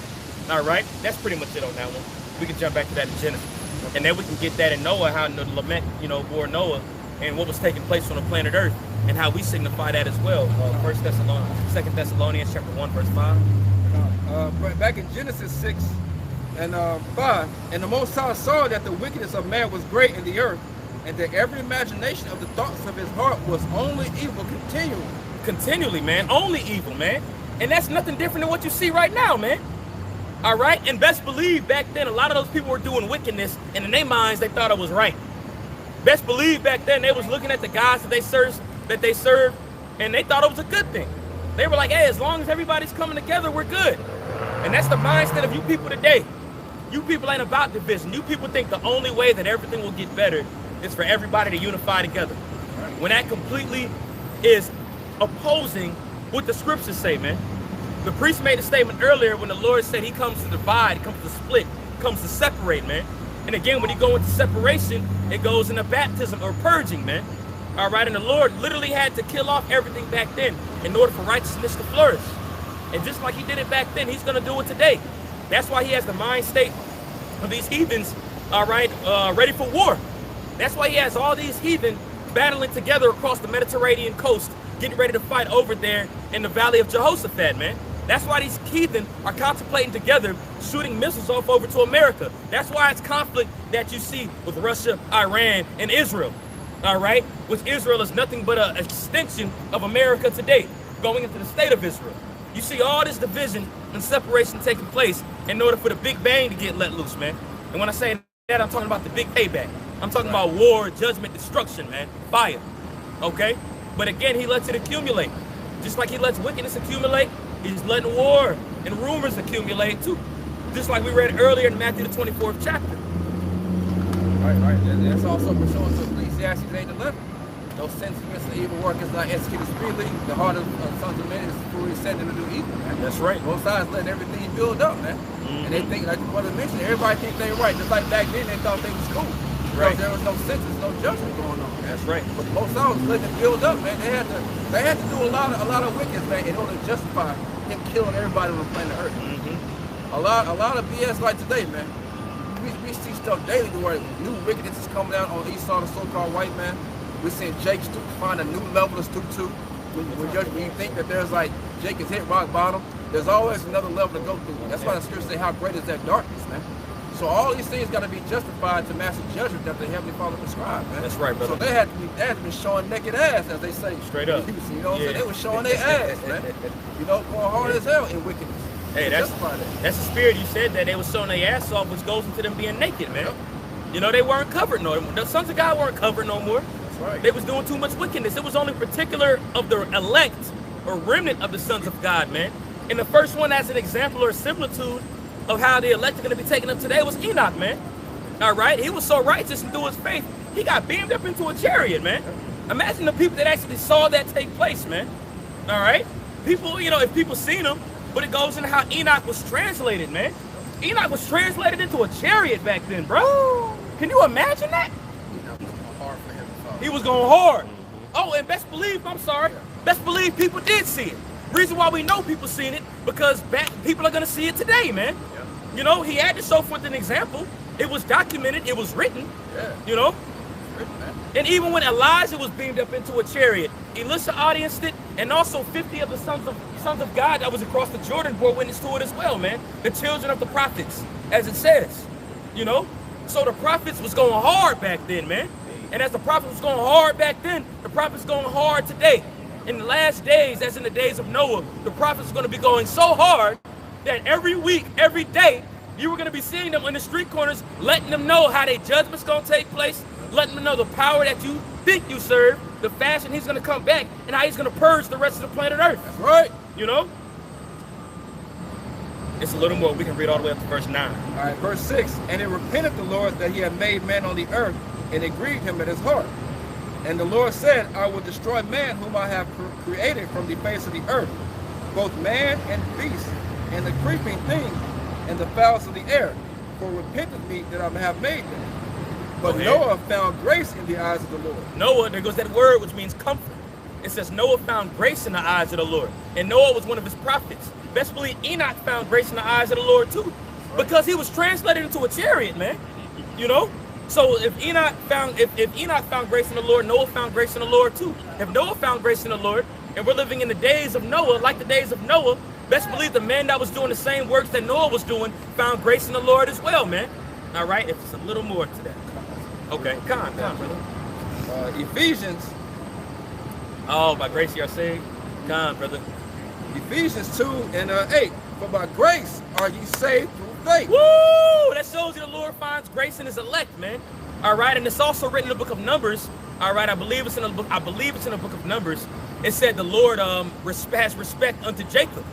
All right, that's pretty much it on that one. We can jump back to that in Genesis. And then we can get that in Noah, how Lamech, bore Noah, and what was taking place on the planet Earth, and how we signify that as well. 2 Thessalonians chapter 1, verse 5. Back in Genesis 6 and 5, and the Most High saw that the wickedness of man was great in the earth, and that every imagination of the thoughts of his heart was only evil continually. Continually, man. Only evil, man. And that's nothing different than what you see right now, man. All right? And best believe back then, a lot of those people were doing wickedness, and in their minds, they thought it was right. Best believe back then, they was looking at the gods that they served, and they thought it was a good thing. They were like, hey, as long as everybody's coming together, we're good. And that's the mindset of you people today. You people ain't about division. You people think the only way that everything will get better is for everybody to unify together. When that completely is opposing what the scriptures say, man. The priest made a statement earlier when the Lord said he comes to divide, comes to split, comes to separate, man. And again, when you go into separation, it goes into baptism or purging, man. All right, and the Lord literally had to kill off everything back then in order for righteousness to flourish. And just like he did it back then, he's going to do it today. That's why he has the mind state of these heathens, all right, ready for war. That's why he has all these heathen battling together across the Mediterranean coast, getting ready to fight over there in the Valley of Jehoshaphat, man. That's why these heathen are contemplating together shooting missiles off over to America. That's why it's conflict that you see with Russia, Iran, and Israel, all right? Which Israel is nothing but an extension of America today, going into the state of Israel. You see all this division and separation taking place in order for the Big Bang to get let loose, man. And when I say that, I'm talking about the big payback. I'm talking about war, judgment, destruction, man. Fire, okay? But again, he lets it accumulate. Just like he lets wickedness accumulate, he's letting war and rumors accumulate too. Just like we read earlier in Matthew the 24th chapter. Right. That's also shown to Ecclesiastes 8:11. Those sentiments of evil work is not executed speedily. The heart of sons of men is fully set to do evil, man. That's right. Both sides letting everything build up, man. And they think, like the brother mentioned, everybody thinks they're right. Just like back then, they thought they was cool. Right. There was no sentence, no judgment going on. That's right. But both sides letting it build up, man. They had to do a lot of wickedness, man, in order to justify him killing everybody on the planet Earth. A lot of BS like today, man. We see stuff daily where new wickedness is coming out on each side of the so-called white man. We're seeing Jake stoop to find a new level to stoop to. When you think that there's like Jake has hit rock bottom, there's always another level to go through. That's why the scriptures say, how great is that darkness, man. So all these things got to be justified to master judgment that the Heavenly Father prescribed, man. That's right, brother. So they had to be showing naked ass, as they say. Straight up. You know what I'm saying? They were showing their ass, man. Going hard as hell in wickedness. Hey, that's the spirit. You said that they were showing their ass off, which goes into them being naked, man. Yep. They weren't covered no more. The sons of God weren't covered no more. That's right. They was doing too much wickedness. It was only particular of the elect or remnant of the sons of God, man. And the first one as an example or similitude of how the elect are going to be taken up today was Enoch, man. All right? He was so righteous and through his faith, he got beamed up into a chariot, man. Imagine the people that actually saw that take place, man. All right? People, if people seen him, but it goes into how Enoch was translated, man. Enoch was translated into a chariot back then, bro. Can you imagine that? He was going hard. Oh, and best believe people did see it. Reason why we know people seen it, because people are going to see it today, man. You know, he had to show forth an example. It was documented. It was written. Yeah. You know? Written, man. And even when Elijah was beamed up into a chariot, Elisha audienced it, and also 50 of the sons of God that was across the Jordan bore witness to it as well, man. The children of the prophets, as it says. You know? So the prophets was going hard back then, man. And as the prophets was going hard back then, the prophets going hard today. In the last days, as in the days of Noah, the prophets are going to be going so hard that every week, every day, you were going to be seeing them in the street corners, letting them know how their judgment's going to take place, letting them know the power that you think you serve, the fashion he's going to come back, and how he's going to purge the rest of the planet Earth. That's right. You know? It's a little more. We can read all the way up to verse 9. All right, verse 6. And it repented the Lord that he had made man on the earth, and it grieved him in his heart. And the Lord said, I will destroy man whom I have created from the face of the earth, both man and beast, and the creeping thing, and the fowls of the air, for repented me that I have made them. But Noah found grace in the eyes of the Lord. Noah, there goes that word which means comfort. It says Noah found grace in the eyes of the Lord. And Noah was one of his prophets. Best believe Enoch found grace in the eyes of the Lord too. Because he was translated into a chariot, man. You know? So if Enoch found grace in the Lord, Noah found grace in the Lord too. If Noah found grace in the Lord, and we're living in the days of Noah, like the days of Noah, best believe the man that was doing the same works that Noah was doing found grace in the Lord as well, man. All right, if it's a little more to that. Okay, come on, brother. Ephesians. Oh, by grace you are saved. Come on, brother. Ephesians 2 and 8. For by grace are ye saved through faith. Woo! That shows you the Lord finds grace in his elect, man. All right, and it's also written in the book of Numbers. All right, I believe it's in the book of Numbers. It said the Lord has respect unto Jacob.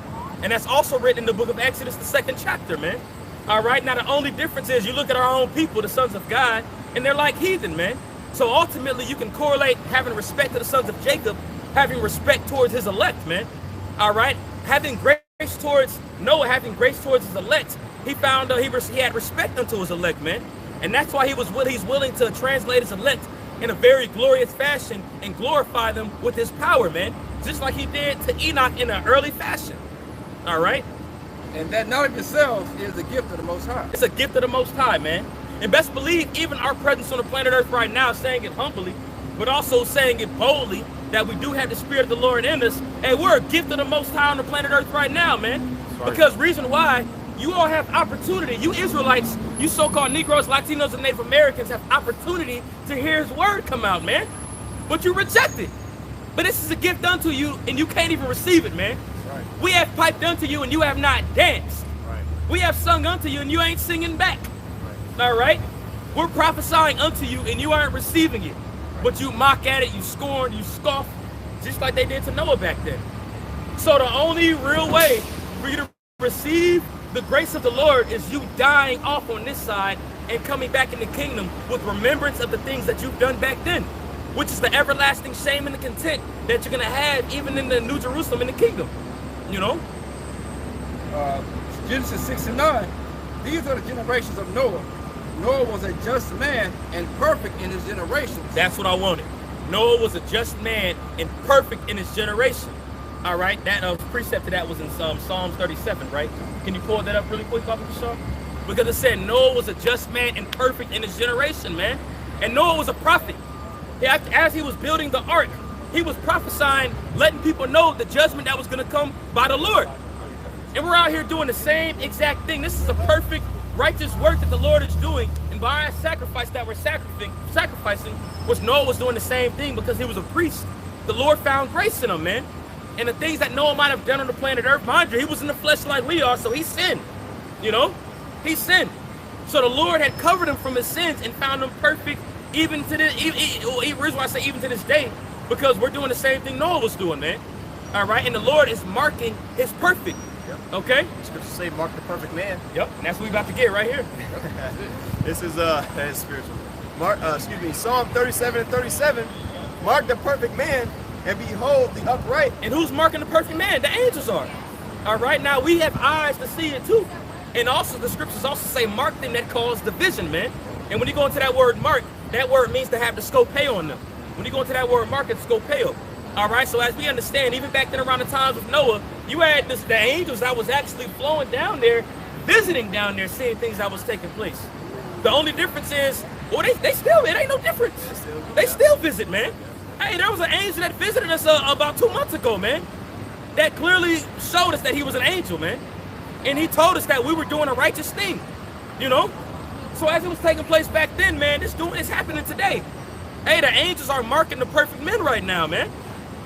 And that's also written in the book of Exodus, the 2nd chapter, man. All right, now the only difference is you look at our own people, the sons of God, and they're like heathen, man. So ultimately you can correlate having respect to the sons of Jacob, having respect towards his elect, man. All right, having grace towards Noah, having grace towards his elect, he found he had respect unto his elect, man. And that's why he's willing to translate his elect in a very glorious fashion and glorify them with his power, man. Just like he did to Enoch in an early fashion. All right? And that knowledge itself is a gift of the Most High. It's a gift of the Most High, man. And best believe, even our presence on the planet Earth right now, saying it humbly, but also saying it boldly, that we do have the Spirit of the Lord in us, and we're a gift of the Most High on the planet Earth right now, man. Right. Because reason why, you all have opportunity. You Israelites, you so-called Negroes, Latinos, and Native Americans have opportunity to hear his word come out, man. But you reject it. But this is a gift unto you, and you can't even receive it, man. Right. We have piped unto you, and you have not danced. Right. We have sung unto you, and you ain't singing back. Right. All right? We're prophesying unto you, and you aren't receiving it. But you mock at it, you scorn, you scoff, just like they did to Noah back then. So the only real way for you to receive the grace of the Lord is you dying off on this side and coming back in the kingdom with remembrance of the things that you've done back then, which is the everlasting shame and the content that you're going to have even in the New Jerusalem in the kingdom, you know? Genesis 6 and 9, these are the generations of Noah. Noah was a just man and perfect in his generations. That's what I wanted. Noah was a just man and perfect in his generation. All right, that precept to that was in Psalms 37, right? Can you pull that up really quick, Papa Kishar? Because it said Noah was a just man and perfect in his generation, man. And Noah was a prophet. As he was building the ark, he was prophesying, letting people know the judgment that was going to come by the Lord. And we're out here doing the same exact thing. This is a perfect, righteous work that the Lord is doing. And by our sacrifice that we're sacrificing, which Noah was doing the same thing because he was a priest, the Lord found grace in him, man. And the things that Noah might have done on the planet Earth, mind you, he was in the flesh like we are, so he sinned. You know? He sinned. So the Lord had covered him from his sins and found him perfect even to this, reason why I say even to this day, because we're doing the same thing Noah was doing, man. All right? And the Lord is marking his perfect. Yep. Okay? Scriptures say mark the perfect man. Yep. And that's what we're about to get right here. This is that is spiritual. Psalm 37 and 37. Mark the perfect man and behold the upright. And who's marking the perfect man? The angels are. All right, now we have eyes to see it too. And also the scriptures also say mark them that cause division, man. And when you go into that word mark, that word means to have the scopeo on them. When you go into that word mark, it's scopeo. All right, so as we understand, even back then around the times of Noah, you had the angels that was actually flowing down there, visiting down there, seeing things that was taking place. The only difference is, well, they still, it ain't no difference. They still visit, man. Hey, there was an angel that visited us about 2 months ago, man. That clearly showed us that he was an angel, man. And he told us that we were doing a righteous thing, you know? So as it was taking place back then, man, this is happening today. Hey, the angels are marking the perfect men right now, man.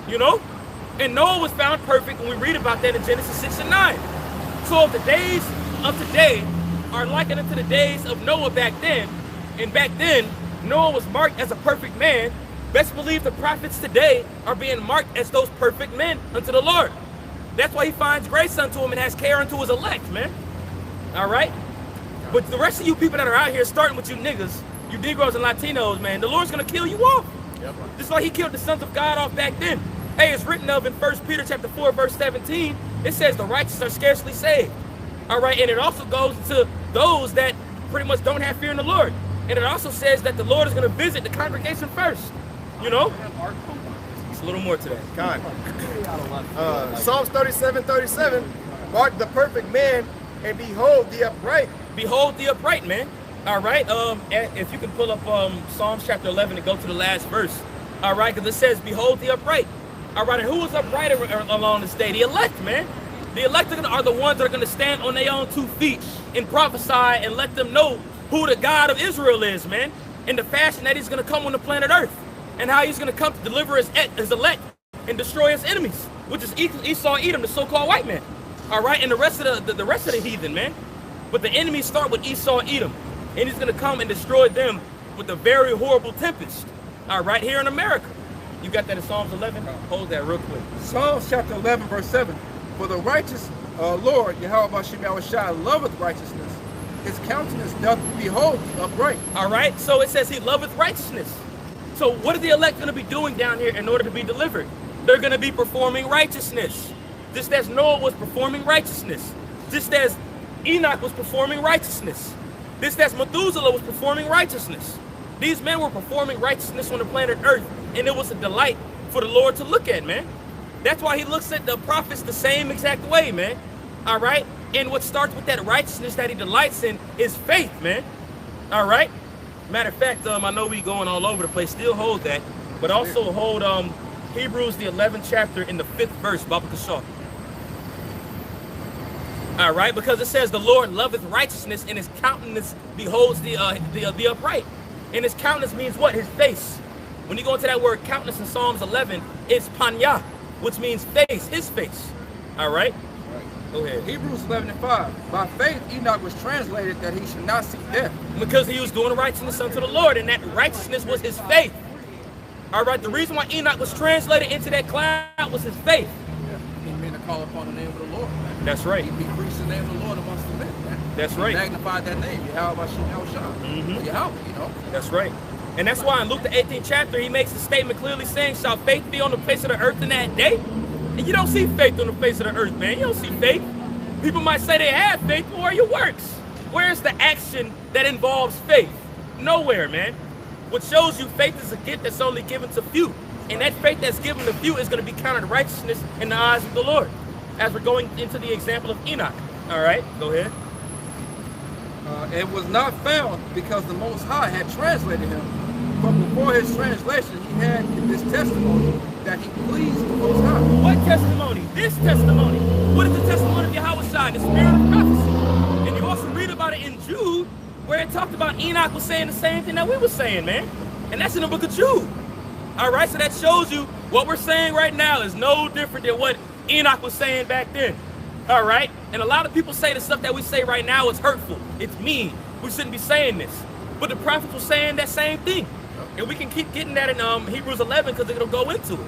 You know? And Noah was found perfect, and we read about that in Genesis 6 and 9. So if the days of today are likened unto the days of Noah back then, and back then, Noah was marked as a perfect man, best believe the prophets today are being marked as those perfect men unto the Lord. That's why he finds grace unto him and has care unto his elect, man. All right? But the rest of you people that are out here, starting with you niggas, you Negroes and Latinos, man, the Lord's going to kill you off. Yep. Just like he killed the sons of God off back then. Hey, it's written of in 1 Peter chapter 4, verse 17, it says the righteous are scarcely saved. All right? And it also goes to those that pretty much don't have fear in the Lord. And it also says that the Lord is going to visit the congregation first. You know? It's a little more to that. God. Psalms 37:37, mark the perfect man and behold the upright. Behold the upright, man. All right. If you can pull up Psalms chapter 11 and go to the last verse. All right, because it says, behold the upright. All right, and who is upright along this day? The elect, man. The elect are the ones that are going to stand on their own 2 feet and prophesy and let them know who the God of Israel is, man, and the fashion that he's going to come on the planet Earth, and how he's going to come to deliver his elect and destroy his enemies, which is Esau, Edom, the so-called white man. All right, and the rest of the heathen, man. But the enemies start with Esau, Edom, and he's going to come and destroy them with a very horrible tempest. All right, here in America. You got that in Psalms 11? Hold that real quick. Psalms chapter 11, verse 7. For the righteous Lord, Yahweh Bashem Yahushua, loveth righteousness. His countenance doth behold upright. All right, so it says he loveth righteousness. So what are the elect going to be doing down here in order to be delivered? They're going to be performing righteousness. Just as Noah was performing righteousness. Just as Enoch was performing righteousness. Just as Methuselah was performing righteousness. These men were performing righteousness on the planet Earth, and it was a delight for the Lord to look at, man. That's why he looks at the prophets the same exact way, man. All right? And what starts with that righteousness that he delights in is faith, man. All right? Matter of fact, I know we going all over the place. Still hold that. But also hold Hebrews, the 11th chapter, in the 5th verse, Baba Kashaw. All right? Because it says, the Lord loveth righteousness, and his countenance beholds the upright. And his countenance means what? His face. When you go into that word countenance in Psalms 11, it's panya, which means face, his face. All right? Go ahead. Hebrews 11:5. By faith Enoch was translated that he should not see death. Because he was doing righteousness unto the Lord, and that righteousness was his faith. All right, the reason why Enoch was translated into that cloud was his faith. Yeah. He meant to call upon the name of the Lord, man. That's right. He preached the name of the Lord amongst the men, man. That's he right. magnified that name, Yahweh Bashem Yahushua. Yahweh, you know. That's right. And that's why in Luke the 18th chapter, he makes a statement clearly saying, shall faith be on the face of the earth in that day? And you don't see faith on the face of the earth, man. You don't see faith. People might say they have faith, but where are your works? Where's the action that involves faith? Nowhere, man. What shows you faith is a gift that's only given to few. And that faith that's given to few is going to be counted righteousness in the eyes of the Lord. As we're going into the example of Enoch. All right, go ahead. It was not found because the Most High had translated him. But before his translation, he had this testimony that he pleased the Most High. What testimony? This testimony. What is the testimony of Yahweh Shai? The spirit of prophecy. And you also read about it in Jude, where it talked about Enoch was saying the same thing that we were saying, man. And that's in the book of Jude. All right, so that shows you what we're saying right now is no different than what Enoch was saying back then. All right? And a lot of people say the stuff that we say right now is hurtful. It's mean. We shouldn't be saying this. But the prophets were saying that same thing. And we can keep getting that in Hebrews 11 because it'll go into it.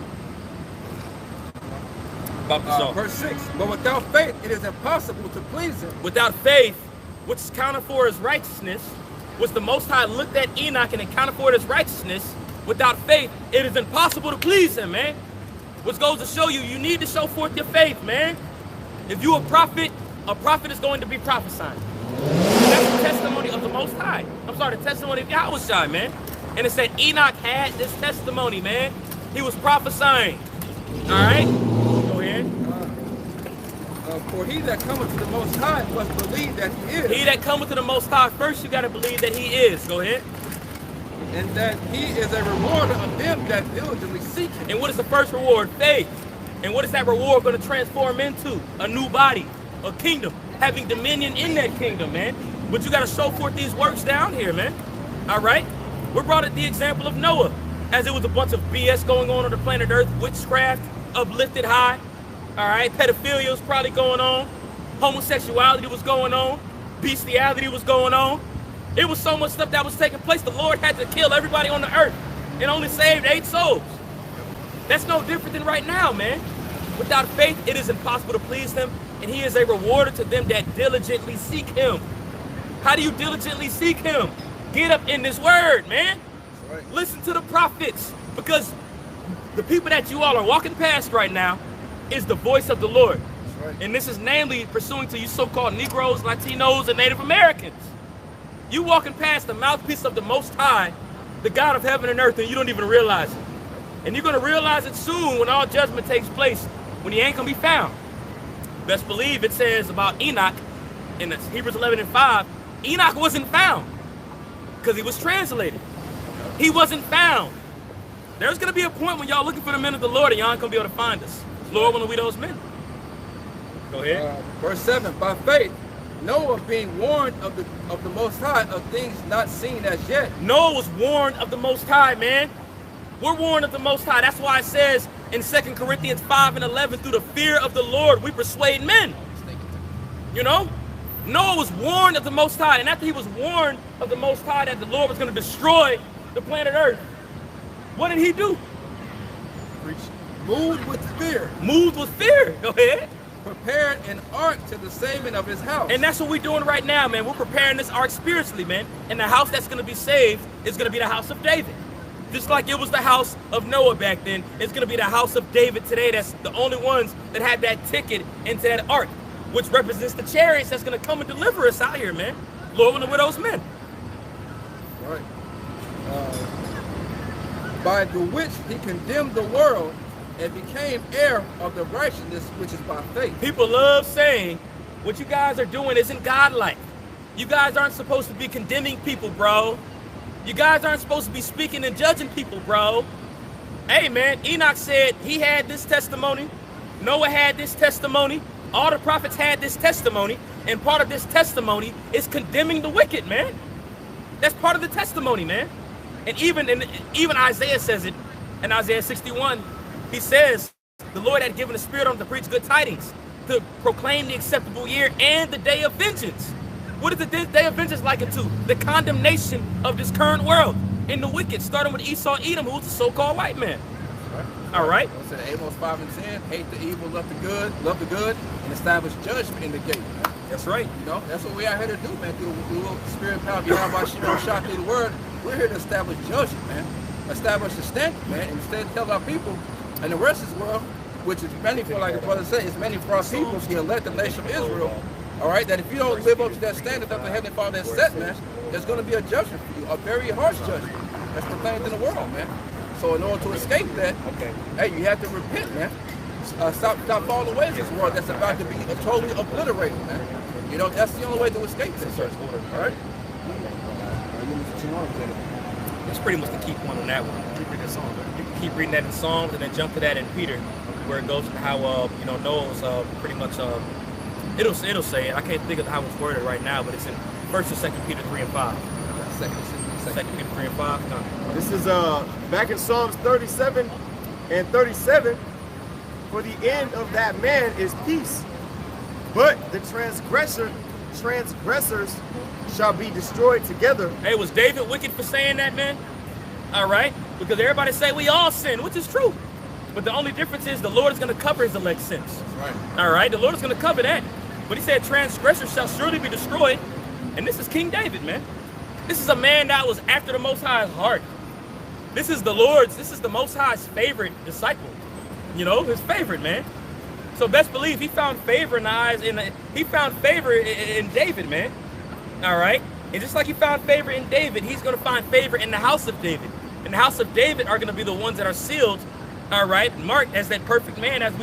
Verse 6. But without faith, it is impossible to please him. Without faith, which is counted for as righteousness, which the Most High looked at Enoch and accounted for it as righteousness, without faith, it is impossible to please him, man. Which goes to show you, you need to show forth your faith, man. If you're a prophet is going to be prophesying. And that's the testimony of the Most High. I'm sorry, the testimony of Yahweh Shai, man. And it said Enoch had this testimony, man. He was prophesying. All right? Go ahead. For he that cometh to the Most High must believe that he is. He that cometh to the Most High, first you got to believe that he is. Go ahead. And that he is a rewarder of them that diligently seek him. And what is the first reward? Faith. And what is that reward going to transform into? A new body, a kingdom, having dominion in that kingdom, man. But you got to show forth these works down here, man. All right? We brought it the example of Noah, as it was a bunch of BS going on the planet Earth, witchcraft, uplifted high. All right? Pedophilia was probably going on. Homosexuality was going on. Bestiality was going on. It was so much stuff that was taking place. The Lord had to kill everybody on the earth and only saved 8 souls. That's no different than right now, man. Without faith, it is impossible to please him, and he is a rewarder to them that diligently seek him. How do you diligently seek him? Get up in this word, man. Right. Listen to the prophets, because the people that you all are walking past right now is the voice of the Lord. Right. And this is namely pursuing to you so-called Negroes, Latinos, and Native Americans. You walking past the mouthpiece of the Most High, the God of heaven and earth, and you don't even realize it. And you're going to realize it soon when all judgment takes place, when he ain't going to be found. Best believe it says about Enoch in Hebrews 11:5, Enoch wasn't found because he was translated. He wasn't found. There's going to be a point when y'all looking for the men of the Lord and y'all ain't going to be able to find us. Lord, when we those men. Go ahead. Verse 7, by faith, Noah being warned of the Most High of things not seen as yet. Noah was warned of the Most High, man. We're warned of the Most High. That's why it says in 2 Corinthians 5:11, through the fear of the Lord, we persuade men. You know? Noah was warned of the Most High. And after he was warned of the Most High that the Lord was going to destroy the planet Earth, what did he do? Moved with fear. Moved with fear. Go ahead. Prepared an ark to the saving of his house. And that's what we're doing right now, man. We're preparing this ark spiritually, man. And the house that's going to be saved is going to be the house of David. Just like it was the house of Noah back then, it's going to be the house of David today. That's the only ones that have that ticket into that ark, which represents the chariots that's going to come and deliver us out here, man. Lord, one of those men. Right. By the which he condemned the world and became heir of the righteousness which is by faith. People love saying what you guys are doing isn't godlike. You guys aren't supposed to be condemning people, bro. You guys aren't supposed to be speaking and judging people, bro. Hey, man, Enoch said he had this testimony. Noah had this testimony. All the prophets had this testimony. And part of this testimony is condemning the wicked, man. That's part of the testimony, man. And even Isaiah says it in Isaiah 61. He says, the Lord had given a spirit on him to preach good tidings, to proclaim the acceptable year and the day of vengeance. What is the day of vengeance likened to? The condemnation of this current world and the wicked, starting with Esau, Edom, who's the so-called white man. Right. All right. It said Amos 5:10, hate the evil, love the good, and establish judgment in the gate. Man. That's right. You know, that's what we are here to do, man. Through the spirit and power behind our shot through the word, we're here to establish judgment, man. Establish the standard, man, and instead tell our people in the rest of this world, which is many for, like the brother said, it's many for our people, the elected nation of Israel. All right, that if you don't live up to that standard that the Heavenly Father has set, man, there's going to be a judgment for you, a very harsh judgment. That's proclaimed in the world, man. So in order to escape that, hey, you have to repent, man. Stop falling away in this world that's about to be totally obliterated, man. You know, that's the only way to escape this. All right? That's pretty much the key point on that one. You can keep reading that in Psalms and then jump to that in Peter, where it goes to how Noah was pretty much it'll say it. I can't think of how it's worded right now, but it's in 1st and 2nd Peter 3 and 5. 2 Peter 3 and 5. No. This is back in Psalms 37 and 37. For the end of that man is peace, but the transgressors shall be destroyed together. Hey, was David wicked for saying that, man? All right, because everybody say we all sin, which is true. But the only difference is the Lord is going to cover his elect sins. Right. All right, the Lord is going to cover that. But he said transgressors shall surely be destroyed. And this is King David, man. This is a man that was after the Most High's heart. This is the Most High's favorite disciple. You know, his favorite, man. So best believe he found favor in the eyes, he found favor in David, man. All right? And just like he found favor in David, he's going to find favor in the house of David. And the house of David are going to be the ones that are sealed, all right, marked as that perfect man, as we